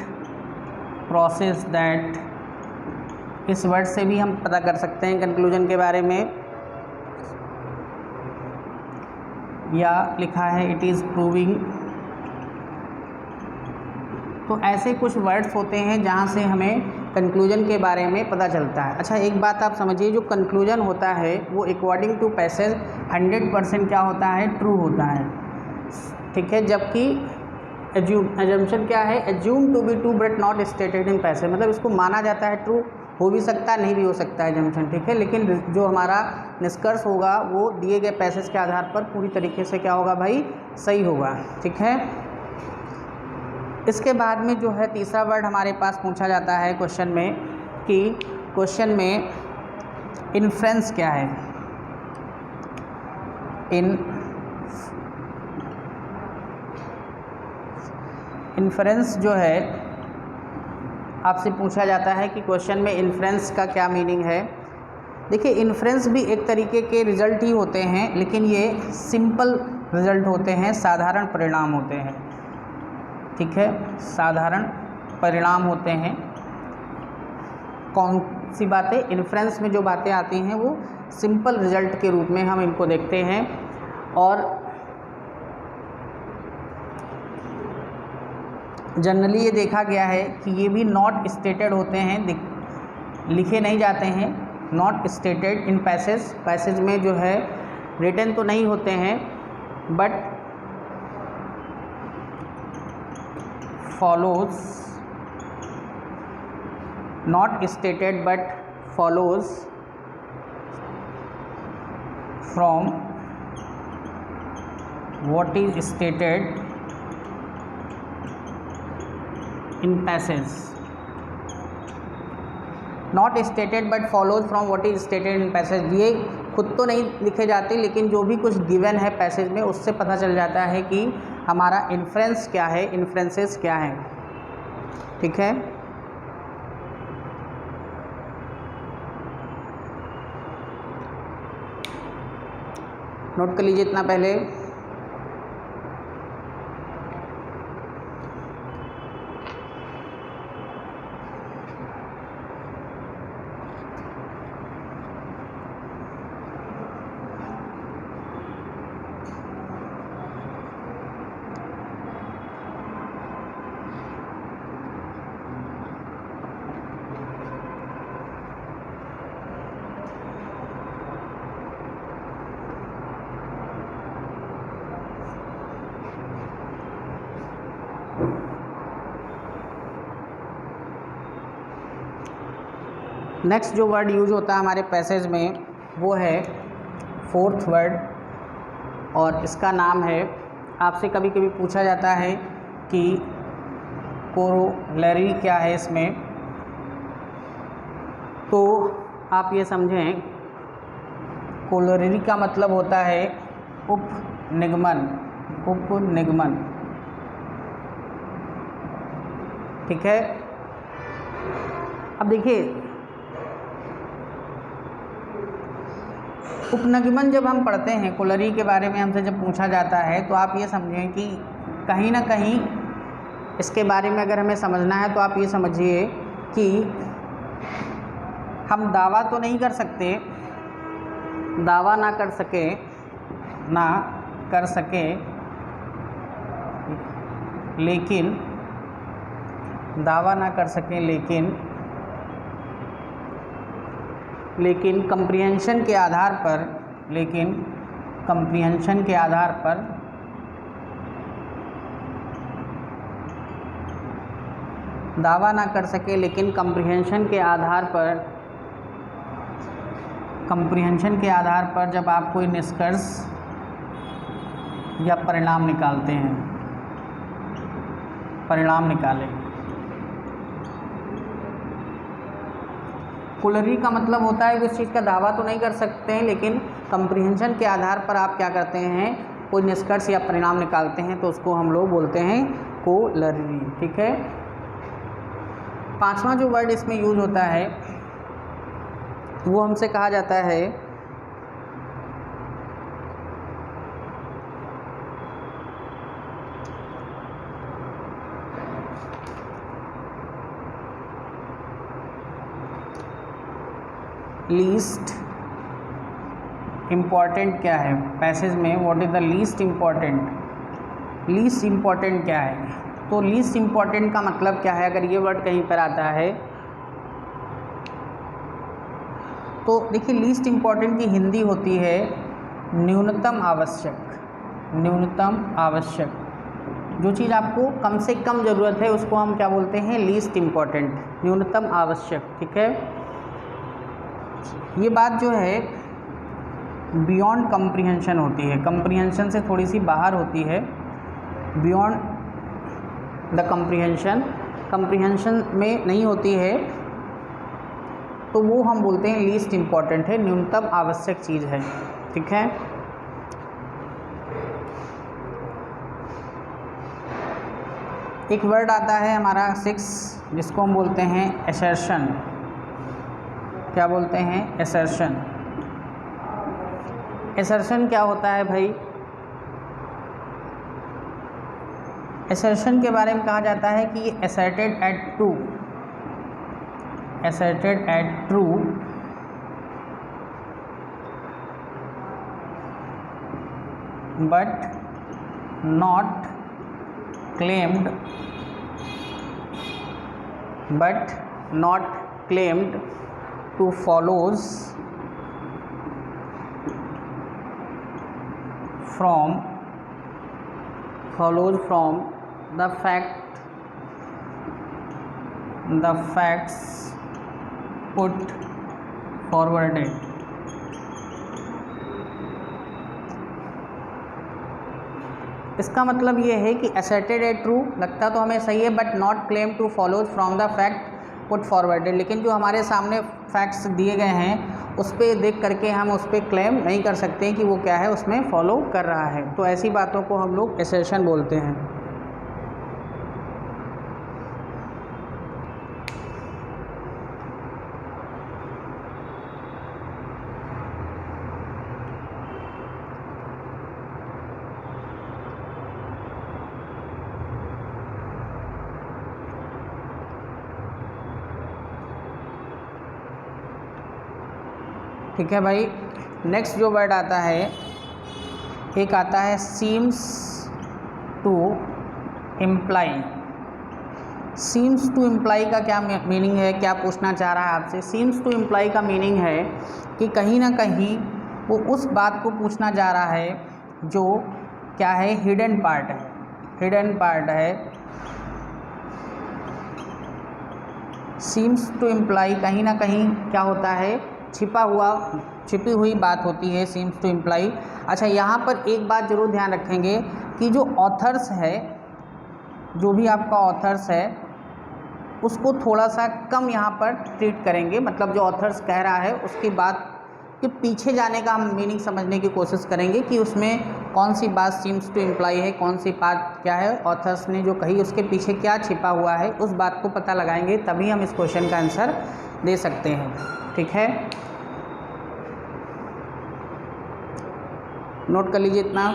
प्रोसेस दैट, इस वर्ड से भी हम पता कर सकते हैं कंक्लूजन के बारे में, या लिखा है इट इज़ प्रूविंग। तो ऐसे कुछ वर्ड्स होते हैं जहाँ से हमें कंक्लूजन के बारे में पता चलता है। अच्छा, एक बात आप समझिए, जो कंक्लूजन होता है वो अकॉर्डिंग टू पैसेज 100% क्या होता है, ट्रू होता है, ठीक है। जबकि एजम्पशन क्या है, assume to be true but not stated in passage, मतलब इसको माना जाता है ट्रू, हो भी सकता है नहीं भी हो सकता है एजम्पशन, ठीक है, लेकिन जो हमारा निष्कर्ष होगा वो दिए गए पैसेज के आधार पर पूरी तरीके से क्या होगा भाई, सही होगा, ठीक है। इसके बाद में जो है तीसरा वर्ड हमारे पास पूछा जाता है क्वेश्चन में, कि क्वेश्चन में इन्फ्रेंस क्या है। इन्फ्रेंस जो है आपसे पूछा जाता है कि क्वेश्चन में इन्फ्रेंस का क्या मीनिंग है। देखिए, इन्फ्रेंस भी एक तरीके के रिज़ल्ट ही होते हैं, लेकिन ये सिंपल रिज़ल्ट होते हैं, साधारण परिणाम होते हैं, ठीक है, साधारण परिणाम होते हैं। कौन सी बातें, इन्फ्रेंस में जो बातें आती हैं वो सिंपल रिज़ल्ट के रूप में हम इनको देखते हैं। और जनरली ये देखा गया है कि ये भी नॉट स्टेटेड होते हैं, लिखे नहीं जाते हैं, not stated in passage, passage में जो है रिटन तो नहीं होते हैं, but follows, not stated but follows from what is stated in passage, not stated but follows from what is stated in passage। ये खुद तो नहीं लिखे जाते, लेकिन जो भी कुछ गिवन है पैसेज में उससे पता चल जाता है कि हमारा इन्फ्रेंस क्या है, इन्फ्रेंसेस क्या है, ठीक है। नोट कर लीजिए इतना पहले। नेक्स्ट जो वर्ड यूज होता है हमारे पैसेज में वो है फोर्थ वर्ड, और इसका नाम है, आपसे कभी कभी पूछा जाता है कि कोरोलरी क्या है इसमें, तो आप ये समझें कोरोलरी का मतलब होता है उपनिगमन, उपनिगमन, ठीक है। अब देखिए, उपनिगमन जब हम पढ़ते हैं, कोरोलरी के बारे में हमसे जब पूछा जाता है, तो आप ये समझें कि कहीं ना कहीं इसके बारे में अगर हमें समझना है तो आप ये समझिए कि हम दावा तो नहीं कर सकते, दावा ना कर सके लेकिन दावा ना कर सकें, लेकिन कंप्रीहेंशन के आधार पर, दावा ना कर सके लेकिन कंप्रीहेंशन के आधार पर जब आप कोई निष्कर्ष या परिणाम निकालते हैं, परिणाम निकालें। कोरोलरी का मतलब होता है कि उस चीज़ का दावा तो नहीं कर सकते हैं, लेकिन कंप्रीहेंशन के आधार पर आप क्या करते हैं, कोई निष्कर्ष या परिणाम निकालते हैं, तो उसको हम लोग बोलते हैं कोरोलरी, ठीक है। पांचवा जो वर्ड इसमें यूज होता है वो हमसे कहा जाता है लीस्ट इम्पॉर्टेंट। क्या है पैसेज में, what is the least important, least important क्या है? तो लीस्ट इम्पॉर्टेंट का मतलब क्या है? अगर ये वर्ड कहीं पर आता है तो देखिए लीस्ट इम्पॉर्टेंट की हिंदी होती है न्यूनतम आवश्यक। न्यूनतम आवश्यक, जो चीज़ आपको कम से कम ज़रूरत है उसको हम क्या बोलते हैं? लीस्ट इम्पॉर्टेंट, न्यूनतम आवश्यक। ठीक है, ये बात जो है बियॉन्ड कंप्रीहेंशन होती है, कंप्रीहेंशन से थोड़ी सी बाहर होती है, बियॉन्ड द कंप्रीहेंशन, कंप्रीहेंशन में नहीं होती है, तो वो हम बोलते हैं लीस्ट इम्पॉर्टेंट है, न्यूनतम आवश्यक चीज़ है। ठीक है, एक वर्ड आता है हमारा 6 जिसको हम बोलते हैं असर्शन। क्या बोलते हैं? असर्शन। असर्शन क्या होता है भाई? असर्शन के बारे में कहा जाता है कि asserted at true, asserted at true but not claimed, but not claimed to follows from the facts put forwarded। इसका मतलब ये है कि asserted है ट्रू, लगता तो हमें सही है, but not claim two follows from the fact put forwarded, लेकिन जो हमारे सामने फैक्ट्स दिए गए हैं उस पर देख करके हम उस पर क्लेम नहीं कर सकते कि वो क्या है, उसमें फॉलो कर रहा है। तो ऐसी बातों को हम लोग assertion बोलते हैं। ठीक है भाई, नेक्स्ट जो वर्ड आता है, एक आता है seems to imply. Seems to imply का क्या मीनिंग है? क्या पूछना चाह रहा है आपसे? सीम्स टू इम्प्लाई का मीनिंग है कि कहीं ना कहीं वो उस बात को पूछना जा रहा है जो क्या है, हिडन पार्ट है, हिडन पार्ट है। सीम्स टू इम्प्लाई कहीं ना कहीं क्या होता है, छिपी हुई बात होती है, सीम्स टू इम्प्लाई। अच्छा, यहाँ पर एक बात ज़रूर ध्यान रखेंगे कि जो ऑथर्स है, जो भी आपका ऑथर्स है उसको थोड़ा सा कम यहाँ पर ट्रीट करेंगे, मतलब जो ऑथर्स कह रहा है उसकी बात के पीछे जाने का हम मीनिंग समझने की कोशिश करेंगे कि उसमें कौन सी बात सीम्स टू इम्प्लाई है, कौन सी बात क्या है ऑथर्स ने जो कही, उसके पीछे क्या छिपा हुआ है, उस बात को पता लगाएंगे, तभी हम इस क्वेश्चन का आंसर दे सकते हैं। ठीक है, नोट कर लीजिए इतना।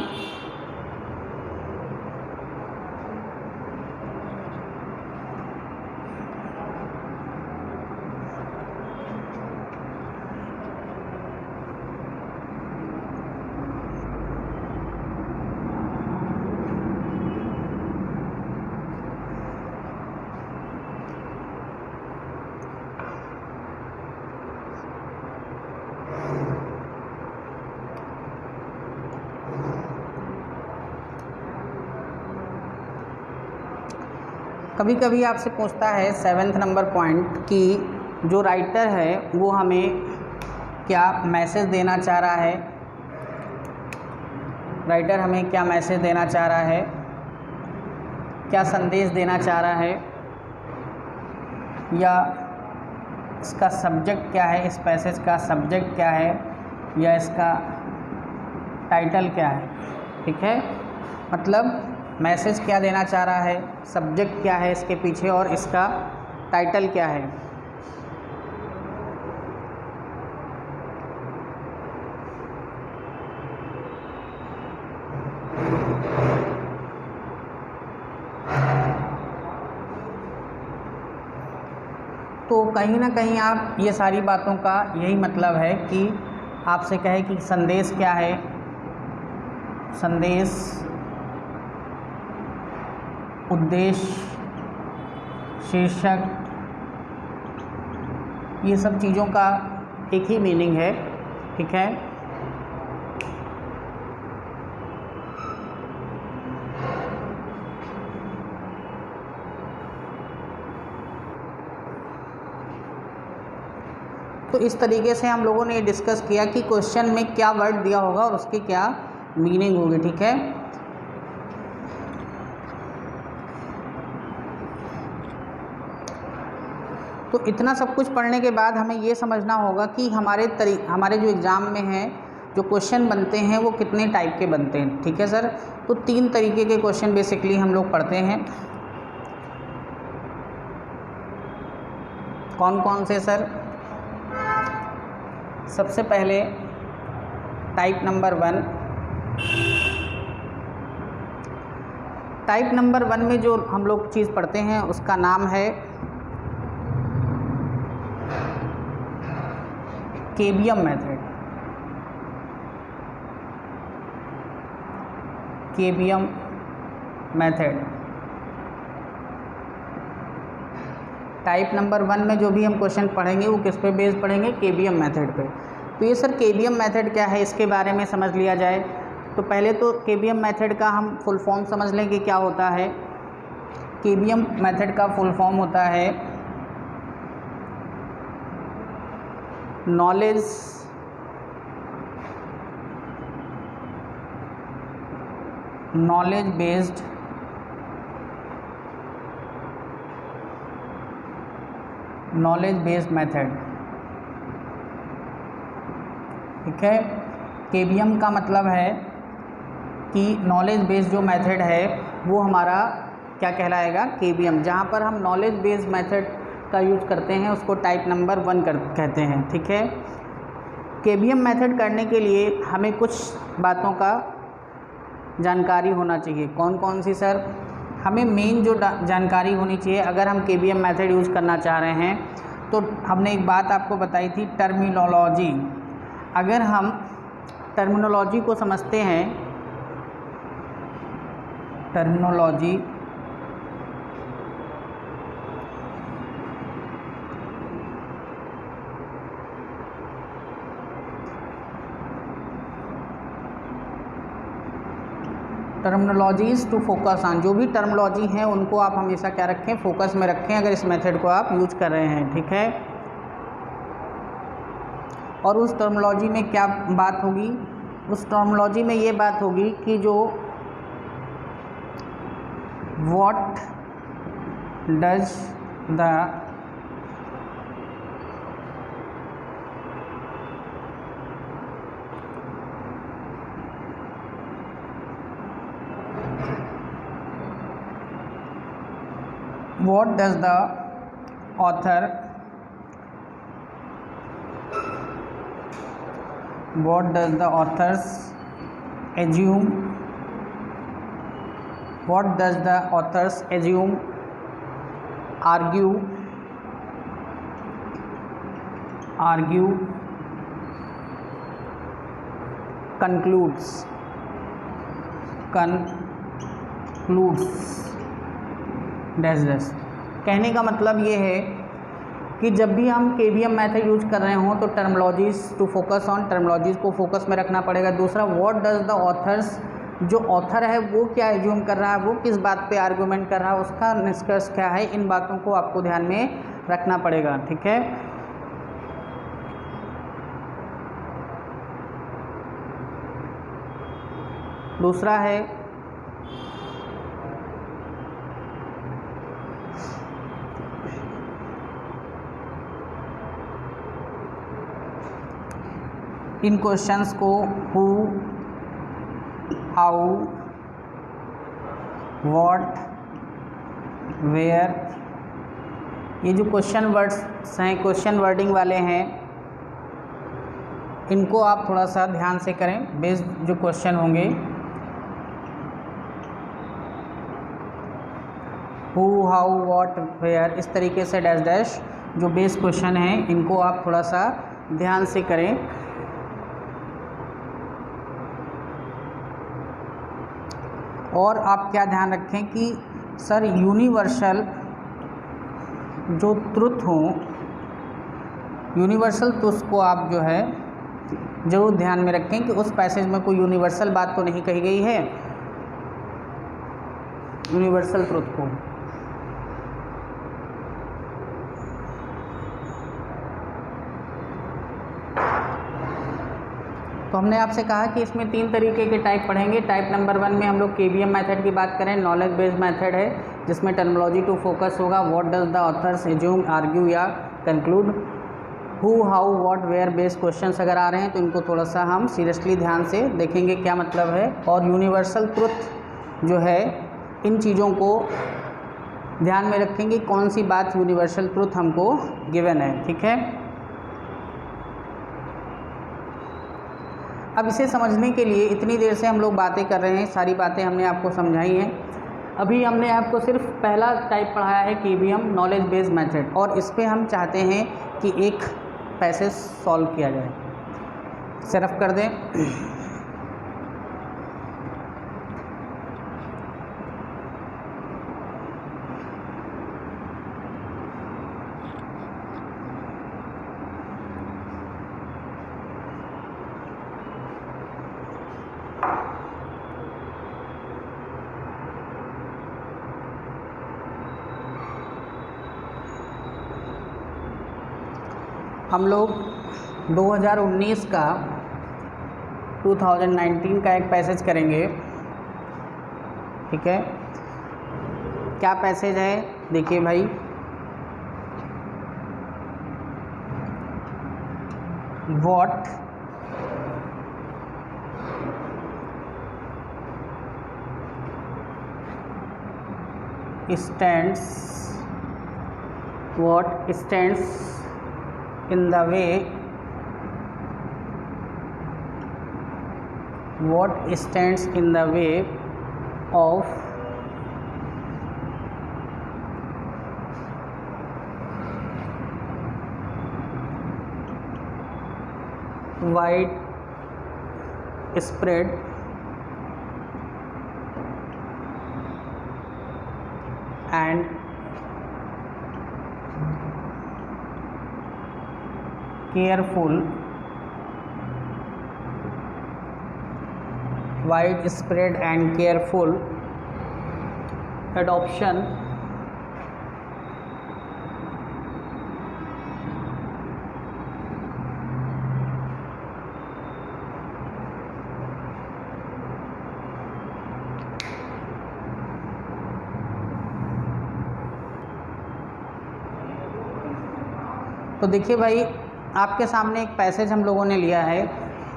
कभी कभी आपसे पूछता है 7th नंबर पॉइंट कि जो राइटर है वो हमें क्या मैसेज देना चाह रहा है, राइटर हमें क्या मैसेज देना चाह रहा है, क्या संदेश देना चाह रहा है, या इसका सब्जेक्ट क्या है, इस पैसेज का सब्जेक्ट क्या है, या इसका टाइटल क्या है। ठीक है, मतलब मैसेज क्या देना चाह रहा है, सब्जेक्ट क्या है इसके पीछे, और इसका टाइटल क्या है? तो कहीं ना कहीं आप ये सारी बातों का यही मतलब है कि आपसे कहे कि संदेश क्या है, संदेश, उद्देश्य, शीर्षक, ये सब चीज़ों का एक ही मीनिंग है, ठीक है। तो इस तरीके से हम लोगों ने ये डिस्कस किया कि क्वेश्चन में क्या वर्ड दिया होगा और उसकी क्या मीनिंग होगी, ठीक है। तो इतना सब कुछ पढ़ने के बाद हमें ये समझना होगा कि हमारे जो एग्ज़ाम में है जो क्वेश्चन बनते हैं वो कितने टाइप के बनते हैं, ठीक है सर। तो 3 तरीके के क्वेश्चन बेसिकली हम लोग पढ़ते हैं। कौन कौन से सर? सबसे पहले टाइप नंबर 1। टाइप नंबर 1 में जो हम लोग चीज़ पढ़ते हैं उसका नाम है केबियम मेथड। केबियम मेथड। टाइप नंबर 1 में जो भी हम क्वेश्चन पढ़ेंगे वो किस पे बेस्ड पढ़ेंगे? केबियम मेथड पे। तो ये सर केबियम मेथड क्या है, इसके बारे में समझ लिया जाए। तो पहले तो केबियम मेथड का हम फुल फॉर्म समझ लें कि क्या होता है। केबियम मेथड का फुल फॉर्म होता है नॉलेज बेस्ड मेथड, ठीक है। केबियम का मतलब है कि नॉलेज बेस्ड जो मेथड है वो हमारा क्या कहलाएगा? केबियम। जहाँ पर हम नॉलेज बेस्ड मेथड का यूज करते हैं उसको टाइप नंबर 1 कहते हैं, ठीक है। केबियम मेथड करने के लिए हमें कुछ बातों का जानकारी होना चाहिए। कौन कौन सी सर? हमें मेन जो जानकारी होनी चाहिए अगर हम केबियम मेथड यूज़ करना चाह रहे हैं, तो हमने एक बात आपको बताई थी, टर्मिनोलॉजी। अगर हम टर्मिनोलॉजी को समझते हैं, terminology terminologies to focus on, जो भी टर्मिनोलॉजी हैं उनको आप हमेशा क्या रखें? फोकस में रखें अगर इस मेथड को आप यूज कर रहे हैं, ठीक है। और उस टर्मिनोलॉजी में क्या बात होगी? उस टर्मिनोलॉजी में ये बात होगी कि जो what does the author assume, argue, concludes dash. कहने का मतलब ये है कि जब भी हम केबियम मेथड यूज कर रहे हों तो terminologies to focus on, terminologies को फोकस में रखना पड़ेगा। दूसरा, व्हाट डज द ऑथर्स, जो ऑथर है वो क्या एज्यूम कर रहा है, वो किस बात पे आर्गूमेंट कर रहा है, उसका निष्कर्ष क्या है, इन बातों को आपको ध्यान में रखना पड़ेगा, ठीक है। दूसरा है इन क्वेश्चंस को हु, हाउ, व्हाट, वेयर, ये जो क्वेश्चन वर्ड्स हैं, क्वेश्चन वर्डिंग वाले हैं, इनको आप थोड़ा सा ध्यान से करें। बेस्ड जो क्वेश्चन होंगे, हु, हाउ, व्हाट, वेयर, इस तरीके से डैश डैश जो बेस क्वेश्चन हैं, इनको आप थोड़ा सा ध्यान से करें। और आप क्या ध्यान रखें कि सर यूनिवर्सल जो ट्रुथ हो, यूनिवर्सल ट्रुथ को आप जो है ज़रूर ध्यान में रखें कि उस पैसेज में कोई यूनिवर्सल बात तो नहीं कही गई है, यूनिवर्सल ट्रुथ को। तो हमने आपसे कहा कि इसमें 3 तरीके के टाइप पढ़ेंगे। टाइप नंबर 1 में हम लोग KBM मेथड की बात करें, नॉलेज बेस्ड मेथड है, जिसमें टर्मिनोलॉजी टू फोकस होगा। What does the authors assume, argue या conclude. Who, how, what, where based questions अगर आ रहे हैं तो इनको थोड़ा सा हम सीरियसली ध्यान से देखेंगे क्या मतलब है। और यूनिवर्सल ट्रुथ जो है, इन चीज़ों को ध्यान में रखेंगे, कौन सी बात यूनिवर्सल ट्रुथ हमको गिवन है, ठीक है। अब इसे समझने के लिए इतनी देर से हम लोग बातें कर रहे हैं, सारी बातें हमने आपको समझाई हैं। अभी हमने आपको सिर्फ पहला टाइप पढ़ाया है KBM नॉलेज बेस्ड मेथड, और इस पे हम चाहते हैं कि एक पैसेज सॉल्व किया जाए। सिर्फ कर दें। हम लोग 2019 का 2019 का एक पैसेज करेंगे, ठीक है। क्या पैसेज है देखिए भाई, what stands in the way, what stands in the way of widespread and careful adoption तो देखिए भाई, आपके सामने एक पैसेज हम लोगों ने लिया है।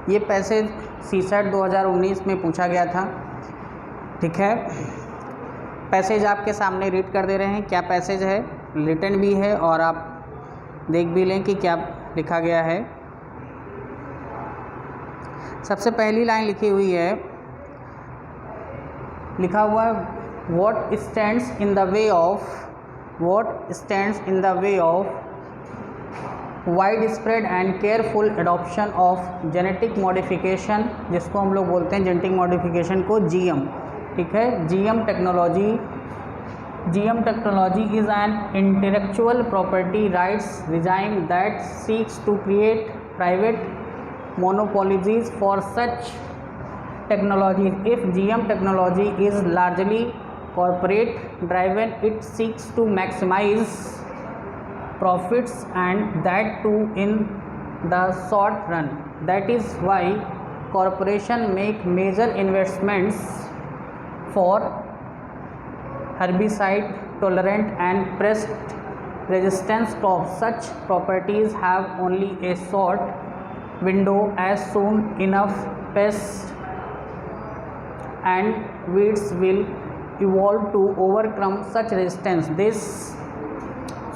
ये पैसेज CSAT 2019 में पूछा गया था, ठीक है। पैसेज आपके सामने रीड कर दे रहे हैं, क्या पैसेज है, रिटन भी है और आप देख भी लें कि क्या लिखा गया है। सबसे पहली लाइन लिखी हुई है, लिखा हुआ है what stands in the way of wide spread and careful adoption of genetic modification, जिसको हम लोग बोलते हैं जेनेटिक मॉडिफिकेशन को GM, ठीक है। GM technology is an intellectual property rights regime that seeks to create private monopolies for such technologies. If GM technology is largely corporate driven, it seeks to maximize profits and that too in the short run. That is why corporations make major investments for herbicide tolerant and pest resistant crops. Such properties have only a short window. As soon enough pests and weeds will evolve to overcome such resistance, this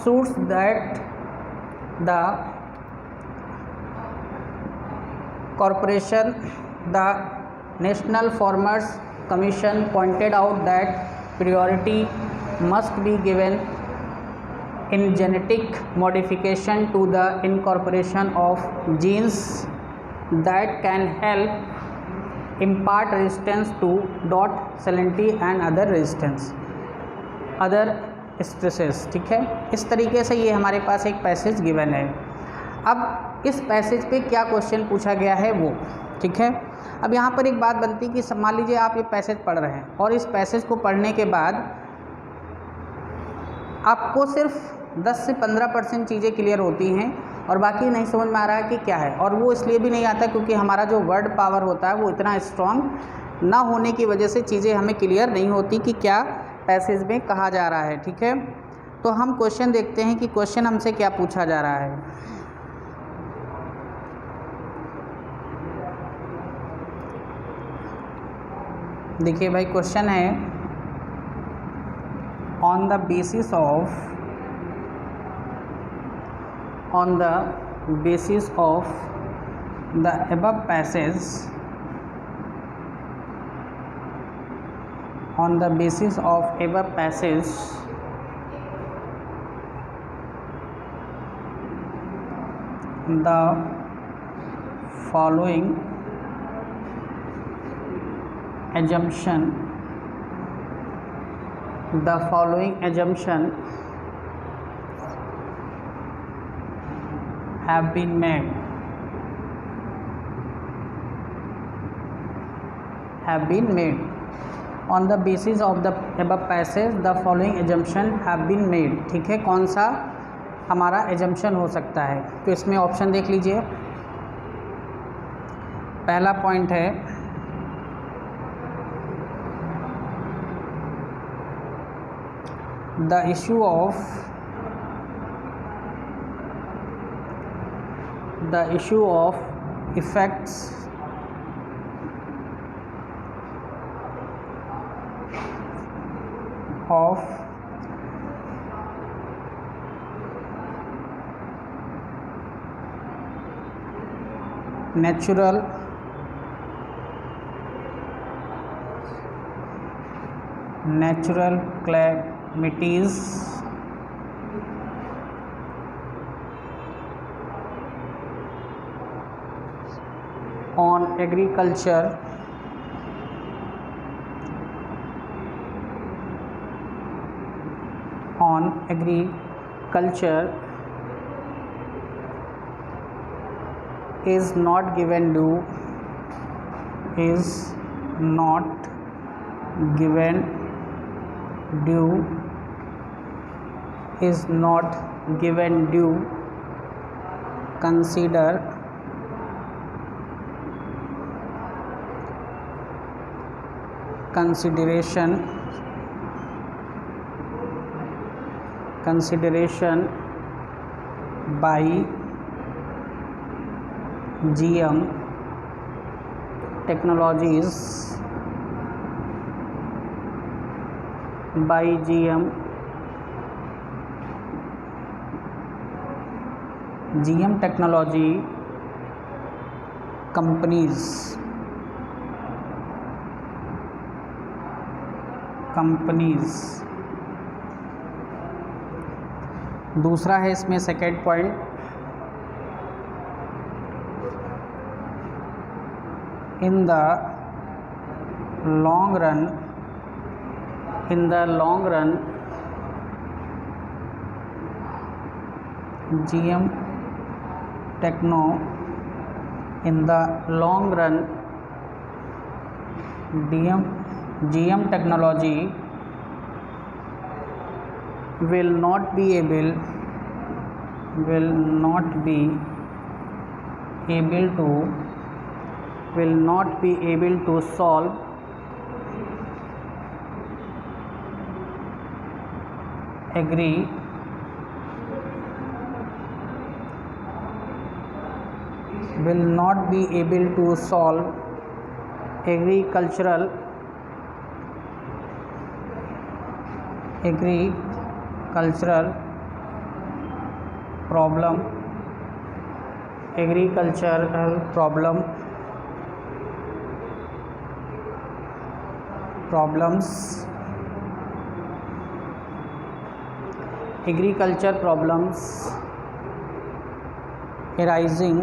suits that the corporation, the National Farmers Commission pointed out that priority must be given in genetic modification to the incorporation of genes that can help impart resistance to drought, salinity and other stresses। ठीक है, इस तरीके से ये हमारे पास एक passage given है। अब इस पैसेज पे क्या क्वेश्चन पूछा गया है वो, ठीक है। अब यहाँ पर एक बात बनती कि मान लीजिए आप ये पैसेज पढ़ रहे हैं और इस पैसेज को पढ़ने के बाद आपको सिर्फ 10 से 15% चीज़ें क्लियर होती हैं और बाकी नहीं समझ में आ रहा है कि क्या है। और वो इसलिए भी नहीं आता क्योंकि हमारा जो वर्ड पावर होता है वो इतना स्ट्रॉन्ग ना होने की वजह से चीज़ें हमें क्लियर नहीं होती कि क्या पैसेज में कहा जा रहा है। ठीक है, तो हम क्वेश्चन देखते हैं कि क्वेश्चन हमसे क्या पूछा जा रहा है। देखिए भाई, क्वेश्चन है on the basis of the above passage, on the basis of above passage, the following assumption have been made, on the basis of the above passage the following assumption have been made। ठीक है, कौन सा हमारा assumption हो सकता है? तो इसमें ऑप्शन देख लीजिए। पहला पॉइंट है the issue of effects of natural calamities on agriculture is not given due consideration by GM Technologies companies। दूसरा है इसमें second point, in the long run GM Technology will not be able to solve agricultural problem, agricultural problems, agriculture problems arising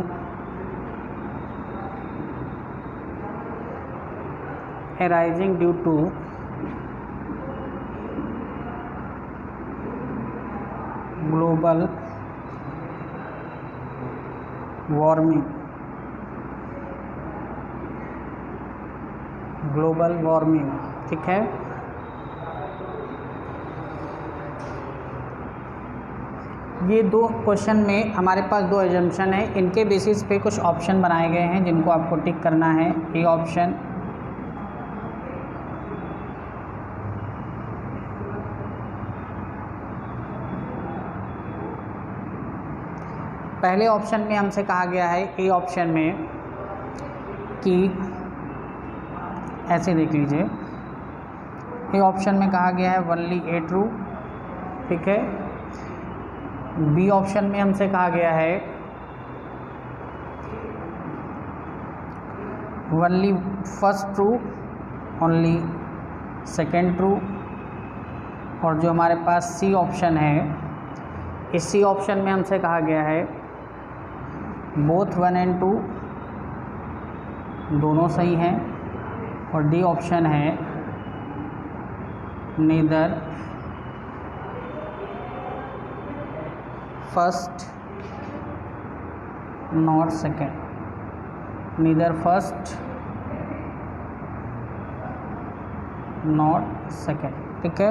due to global warming, ठीक है। ये दो question में हमारे पास दो एजम्पशन है, इनके बेसिस पे कुछ ऑप्शन बनाए गए हैं जिनको आपको टिक करना है। ए ऑप्शन, पहले ऑप्शन में हमसे कहा गया है, ए ऑप्शन में, कि ऐसे देख लीजिए, ए ऑप्शन में कहा गया है ओनली ए ट्रू, ठीक है। बी ऑप्शन में हमसे कहा गया है only first true, only second true. और जो हमारे पास सी ऑप्शन है, इस सी ऑप्शन में हमसे कहा गया है बोथ 1 and 2 दोनों सही हैं। और डी ऑप्शन है neither first not second, neither first not second, ठीक है।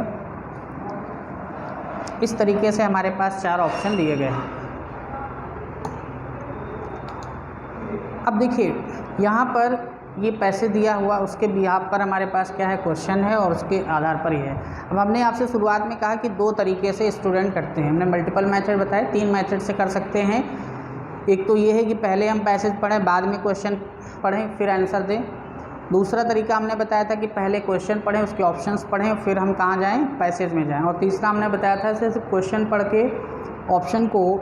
इस तरीके से हमारे पास 4 ऑप्शन दिए गए हैं। अब देखिए यहाँ पर ये पैसे दिया हुआ, उसके बिहाफ पर हमारे पास क्या है, क्वेश्चन है और उसके आधार पर ही है। अब हमने आपसे शुरुआत में कहा कि 2 तरीके से स्टूडेंट करते हैं, हमने मल्टीपल मेथड बताया, 3 मेथड से कर सकते हैं। एक तो ये है कि पहले हम पैसेज पढ़ें, बाद में क्वेश्चन पढ़ें, फिर आंसर दें। दूसरा तरीका हमने बताया था कि पहले क्वेश्चन पढ़ें, उसके ऑप्शंस पढ़ें, फिर हम कहाँ जाएँ, पैसेज में जाएँ। और तीसरा हमने बताया था सिर्फ क्वेश्चन पढ़ के ऑप्शन को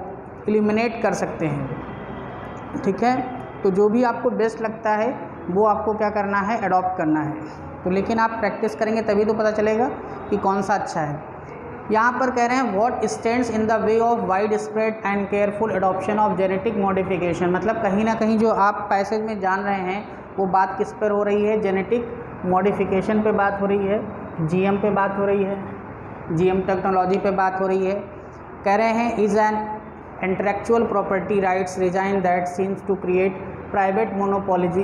एलिमिनेट कर सकते हैं, ठीक है। तो जो भी आपको बेस्ट लगता है वो आपको क्या करना है, अडॉप्ट करना है। तो लेकिन आप प्रैक्टिस करेंगे तभी तो पता चलेगा कि कौन सा अच्छा है। यहाँ पर कह रहे हैं what stands in the way of wide spread and careful adoption of genetic modification. मतलब कहीं ना कहीं जो आप पैसेज में जान रहे हैं वो बात किस पर हो रही है, जेनेटिक मॉडिफिकेशन पे बात हो रही है, जीएम पे बात हो रही है, जीएम टेक्नोलॉजी पे बात हो रही है। कह रहे हैं is an intellectual property rights regime that seems to create private monopolies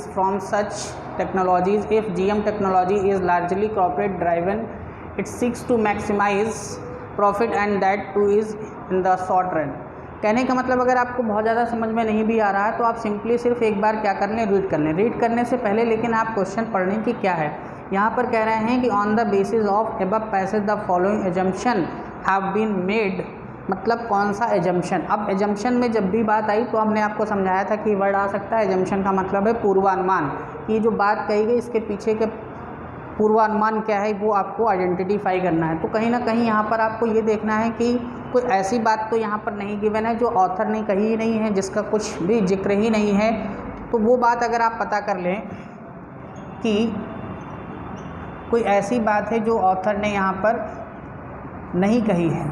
from such technologies. If GM technology is largely corporate driven, it seeks to maximize profit and that too is in the short run. कहने का मतलब अगर आपको बहुत ज़्यादा समझ में नहीं भी आ रहा है तो आप सिंपली सिर्फ एक बार क्या कर लें, रीड कर लें। रीड करने से पहले लेकिन आप क्वेश्चन पढ़ने की क्या है, यहाँ पर कह रहे हैं कि on the basis of above passage the following assumption have been made. मतलब कौन सा एजम्पशन। अब एजम्पशन में जब भी बात आई तो हमने आपको समझाया था कि वर्ड आ सकता है, एजम्पशन का मतलब है पूर्वानुमान, कि जो बात कही गई इसके पीछे के पूर्वानुमान क्या है वो आपको आइडेंटिफाई करना है। तो कहीं ना कहीं यहाँ पर आपको ये देखना है कि कोई ऐसी बात तो यहाँ पर नहीं गिवन है जो ऑथर ने कही ही नहीं है, जिसका कुछ भी जिक्र ही नहीं है। तो वो बात अगर आप पता कर लें कि कोई ऐसी बात है जो ऑथर ने यहाँ पर नहीं कही है,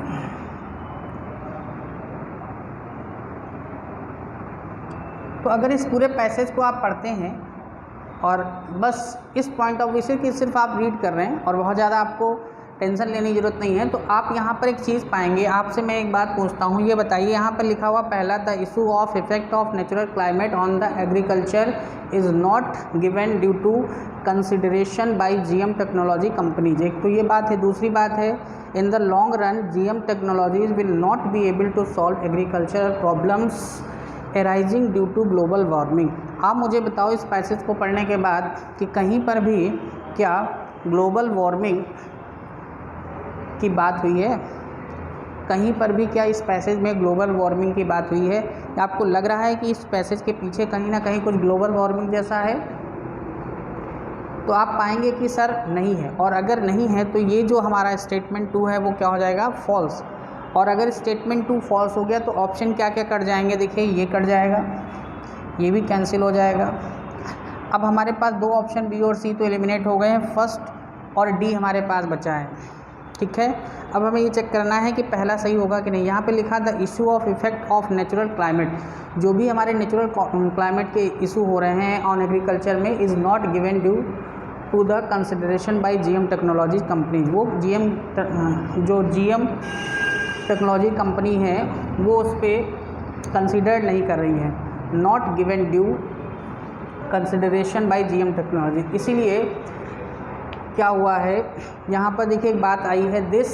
तो अगर इस पूरे पैसेज को आप पढ़ते हैं और बस इस पॉइंट ऑफ व्यू से कि सिर्फ आप रीड कर रहे हैं और बहुत ज़्यादा आपको टेंशन लेने की ज़रूरत नहीं है, तो आप यहाँ पर एक चीज़ पाएंगे। आपसे मैं एक बात पूछता हूँ, ये बताइए, यहाँ पर लिखा हुआ पहला, the issue of effect of natural climate on the agriculture is not given due to consideration by GM technology companies. एक तो ये बात है। दूसरी बात है, in the long run GM technologies will not be able to solve agricultural problems arising due to global warming. आप मुझे बताओ इस पैसेज को पढ़ने के बाद कि कहीं पर भी क्या ग्लोबल वार्मिंग की बात हुई है? कहीं पर भी क्या इस पैसेज में ग्लोबल वार्मिंग की बात हुई है? या आपको लग रहा है कि इस पैसेज के पीछे कहीं ना कहीं कुछ ग्लोबल वार्मिंग जैसा है? तो आप पाएंगे कि सर नहीं है। और अगर नहीं है तो ये जो हमारा स्टेटमेंट 2 है वो क्या हो जाएगा? फॉल्स। और अगर स्टेटमेंट 2 फॉल्स हो गया तो ऑप्शन क्या क्या कट जाएंगे? देखिए ये कट जाएगा, ये भी कैंसिल हो जाएगा। अब हमारे पास दो ऑप्शन बी और सी तो एलिमिनेट हो गए हैं, फर्स्ट और डी हमारे पास बचा है। ठीक है, अब हमें ये चेक करना है कि पहला सही होगा कि नहीं। यहाँ पे लिखा the issue of effect of natural climate, जो भी हमारे नेचुरल क्लाइमेट के इशू हो रहे हैं ऑन एग्रीकल्चर में, is not given due to the consideration by GM technology companies. वो जो जीएम टेक्नोलॉजी कंपनी है वो उस पर कंसिडर नहीं कर रही है, not given due consideration by GM technology. इसीलिए क्या हुआ है, यहाँ पर देखिए एक बात आई है, this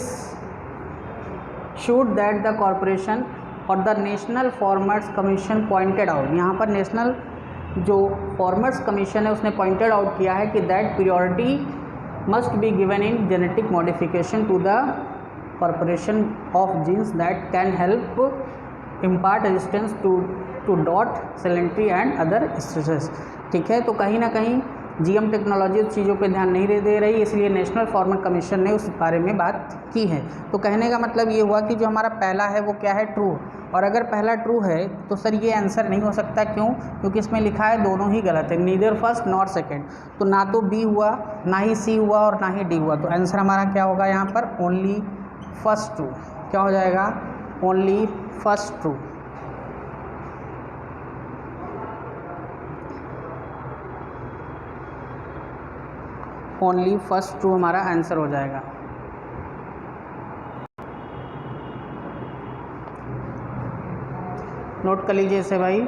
should that the corporation और the national farmers commission pointed out. यहाँ पर नेशनल जो फार्मर्स कमीशन है उसने पॉइंटेड आउट किया है कि that priority must be given in genetic modification to the corporation of genes that can help impart resistance to डॉट, सिलेंट्री एंड अदर स्ट्रेसेस। ठीक है, तो कहीं ना कहीं जीएम टेक्नोलॉजी उस चीज़ों पे ध्यान नहीं दे रही, इसलिए नेशनल फार्मर कमीशन ने उस बारे में बात की है। तो कहने का मतलब ये हुआ कि जो हमारा पहला है वो क्या है? ट्रू। और अगर पहला ट्रू है तो सर ये आंसर नहीं हो सकता, क्यों? क्योंकि इसमें लिखा है दोनों ही गलत है, नीदर फर्स्ट नॉट सेकेंड। तो ना तो बी हुआ, ना ही सी हुआ और ना ही डी हुआ। तो आंसर हमारा क्या होगा यहाँ पर? Only first true. क्या हो जाएगा? Only first true. Only first true हमारा आंसर हो जाएगा। नोट कर लीजिए इसे भाई।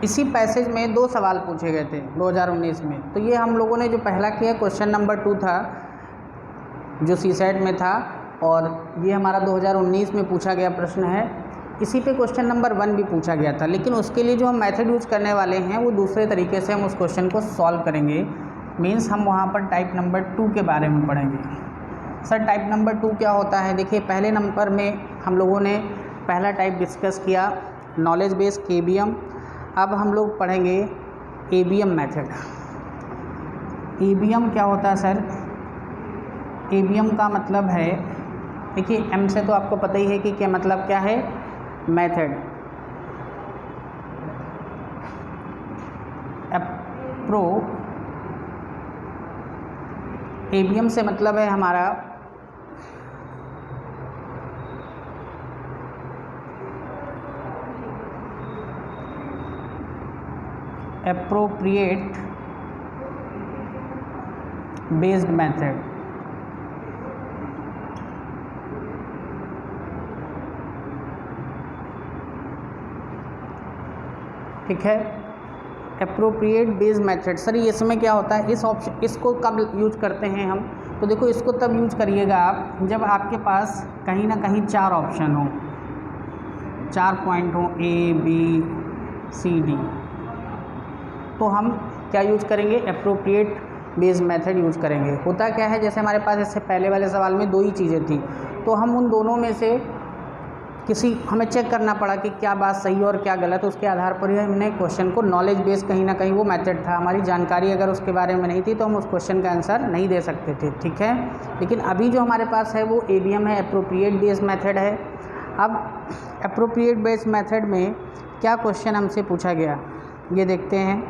इसी पैसेज में दो सवाल पूछे गए थे 2019 में। तो ये हम लोगों ने जो पहला किया क्वेश्चन नंबर 2 था जो सीसैट में था, और ये हमारा 2019 में पूछा गया प्रश्न है। इसी पे क्वेश्चन नंबर 1 भी पूछा गया था, लेकिन उसके लिए जो हम मेथड यूज़ करने वाले हैं वो दूसरे तरीके से हम उस क्वेश्चन को सॉल्व करेंगे। मीन्स हम वहाँ पर टाइप नंबर 2 के बारे में पढ़ेंगे। सर टाइप नंबर 2 क्या होता है? देखिए पहले नंबर में हम लोगों ने पहला टाइप डिस्कस किया नॉलेज बेस केबीएम। अब हम लोग पढ़ेंगे एबीएम मेथड। एबीएम क्या होता है सर? एबीएम का मतलब है, देखिए एम से तो आपको पता ही है कि क्या मतलब क्या है? मेथड। प्रो एबीएम से मतलब है हमारा appropriate based method। ठीक है, appropriate based method। सर ये इसमें क्या होता है? इस ऑप्शन इसको कब यूज करते हैं हम? तो देखो इसको तब यूज करिएगा आप जब आपके पास कहीं ना कहीं 4 ऑप्शन हो, 4 पॉइंट हो, ए बी सी डी। तो हम क्या यूज़ करेंगे? एप्रोप्रिएट बेस्ड मेथड यूज़ करेंगे। होता क्या है, जैसे हमारे पास इससे पहले वाले सवाल में 2 ही चीज़ें थी, तो हम उन दोनों में से किसी हमें चेक करना पड़ा कि क्या बात सही और क्या गलत। उसके आधार पर ही हमने क्वेश्चन को नॉलेज बेस्ड, कहीं ना कहीं वो मेथड था, हमारी जानकारी अगर उसके बारे में नहीं थी तो हम उस क्वेश्चन का आंसर नहीं दे सकते थे। ठीक है, लेकिन अभी जो हमारे पास है वो एबीएम है, एप्रोप्रिएट बेस्ड मेथड है। अब एप्रोप्रिएट बेस्ड मेथड में क्या क्वेश्चन हमसे पूछा गया ये देखते हैं।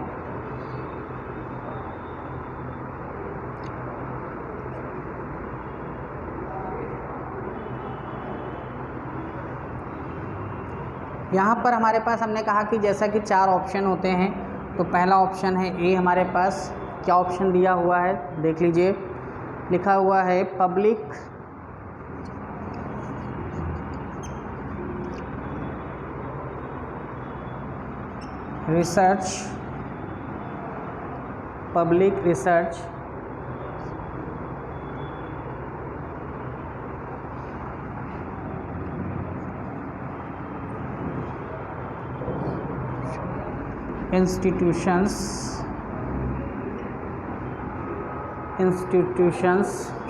यहाँ पर हमारे पास हमने कहा कि जैसा कि 4 ऑप्शन होते हैं, तो पहला ऑप्शन है ए। हमारे पास क्या ऑप्शन दिया हुआ है देख लीजिए, लिखा हुआ है public research institutions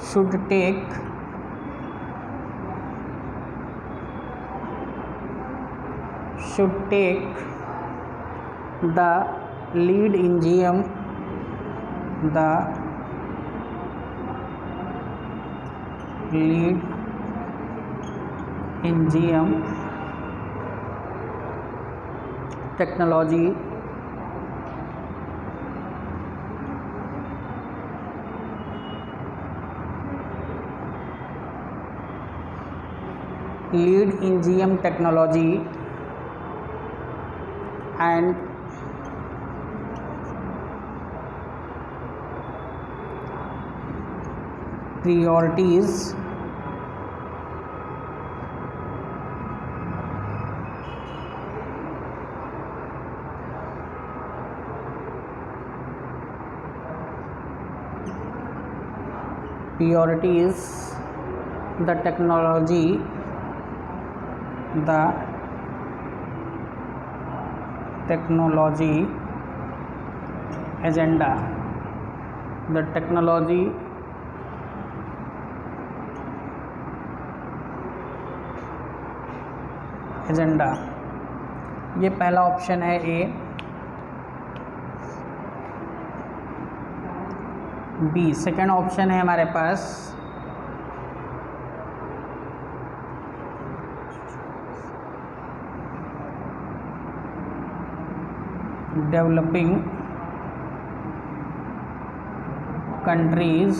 should take the lead in GM technology and priorities the technology agenda. The technology agenda, ये पहला ऑप्शन है ए। बी सेकेंड ऑप्शन है हमारे पास डेवलपिंग कंट्रीज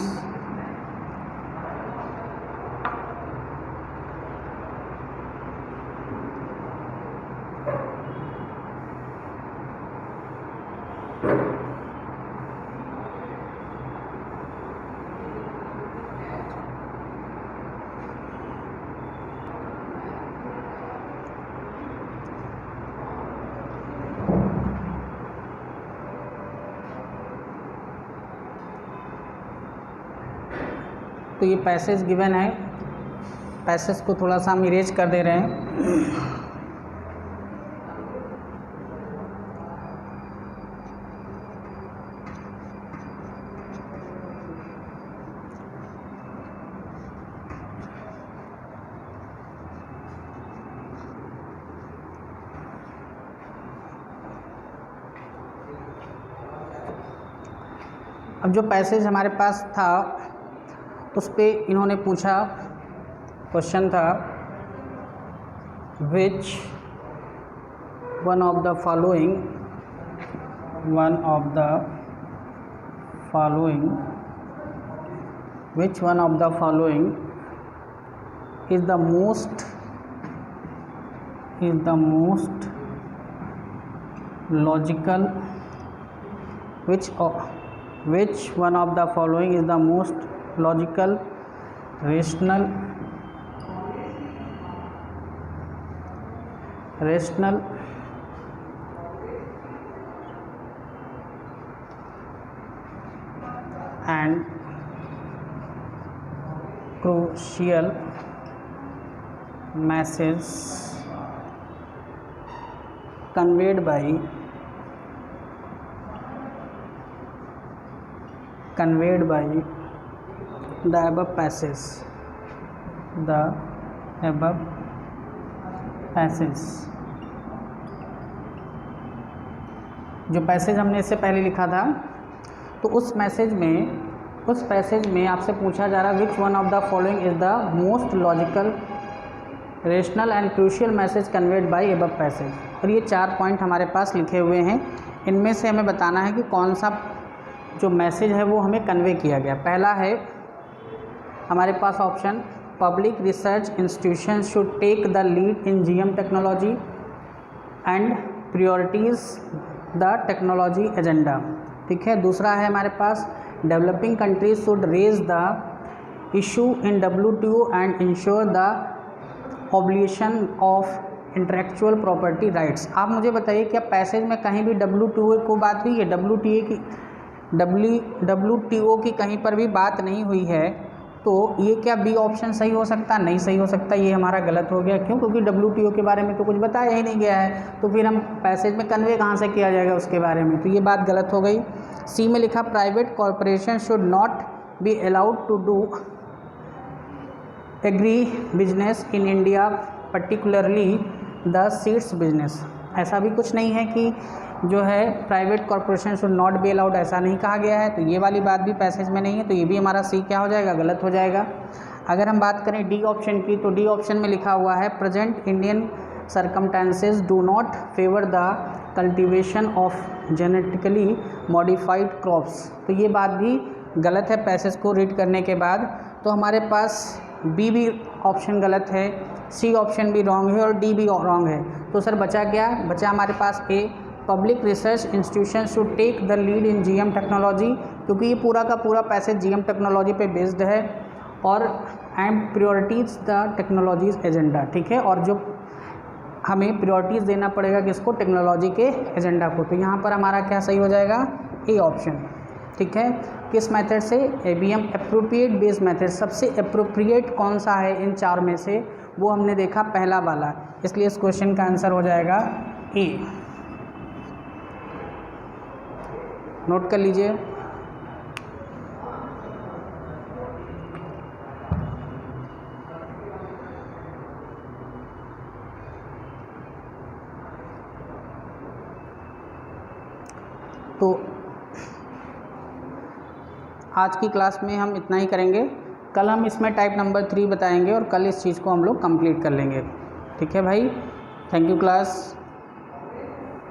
तो ये पैसेज गिवन है, पैसेज को थोड़ा सा हम इरेज कर दे रहे हैं। अब जो पैसेज हमारे पास था उस पे इन्होंने पूछा, क्वेश्चन था which one of the following is the most logical which one of the following is the most logical, rational and crucial message conveyed by the above passage. जो पैसेज हमने इससे पहले लिखा था, तो उस पैसेज में आपसे पूछा जा रहा है which one of the following is the most logical, rational and crucial message conveyed bye above passage. और ये 4 पॉइंट हमारे पास लिखे हुए हैं, इनमें से हमें बताना है कि कौन सा जो मैसेज है वो हमें कन्वे किया गया। पहला है हमारे पास option public research institution should take the lead in GM technology and priorities the technology agenda. ठीक है। दूसरा है हमारे पास developing countries should raise the issue in WTO and ensure the obligation of intellectual property rights. आप मुझे बताइए क्या पैसेज में कहीं भी WTO को बात हुई है? WTO की कहीं पर भी बात नहीं हुई है। तो ये क्या बी ऑप्शन सही हो सकता? नहीं सही हो सकता, ये हमारा गलत हो गया। क्यों? क्योंकि WTO के बारे में तो कुछ बताया ही नहीं गया है, तो फिर हम पैसेज में कन्वे कहाँ से किया जाएगा उसके बारे में, तो ये बात गलत हो गई। सी में लिखा private corporation should not be allowed to do agri business in India particularly the seeds business. ऐसा भी कुछ नहीं है कि जो है private corporation should not be allowed, ऐसा नहीं कहा गया है, तो ये वाली बात भी पैसेज में नहीं है, तो ये भी हमारा सी क्या हो जाएगा? गलत हो जाएगा। अगर हम बात करें डी ऑप्शन की, तो डी ऑप्शन में लिखा हुआ है present Indian circumstances do not favour the cultivation of genetically modified crops, तो ये बात भी गलत है पैसेज को रीड करने के बाद। तो हमारे पास बी भी ऑप्शन गलत है, सी ऑप्शन भी रॉन्ग है और डी भी रॉन्ग है। तो सर बचा क्या? बचा हमारे पास A, public research institution should take the lead in GM technology, क्योंकि ये पूरा का पूरा पैसेज GM टेक्नोलॉजी पे बेस्ड है, और and priorities the technologies agenda, ठीक है, और जो हमें प्रियोरिटीज़ देना पड़ेगा किसको? टेक्नोलॉजी के एजेंडा को। तो यहाँ पर हमारा क्या सही हो जाएगा? ए ऑप्शन, ठीक है। किस मेथड से? ABM appropriate based method. सबसे एप्रोप्रिएट कौन सा है इन चार में से? वो हमने देखा पहला वाला, इसलिए इस क्वेश्चन का आंसर हो जाएगा ए। नोट कर लीजिए। तो आज की क्लास में हम इतना ही करेंगे, कल हम इसमें टाइप नंबर 3 बताएंगे और कल इस चीज़ को हम लोग कंप्लीट कर लेंगे, ठीक है भाई। Thank you class.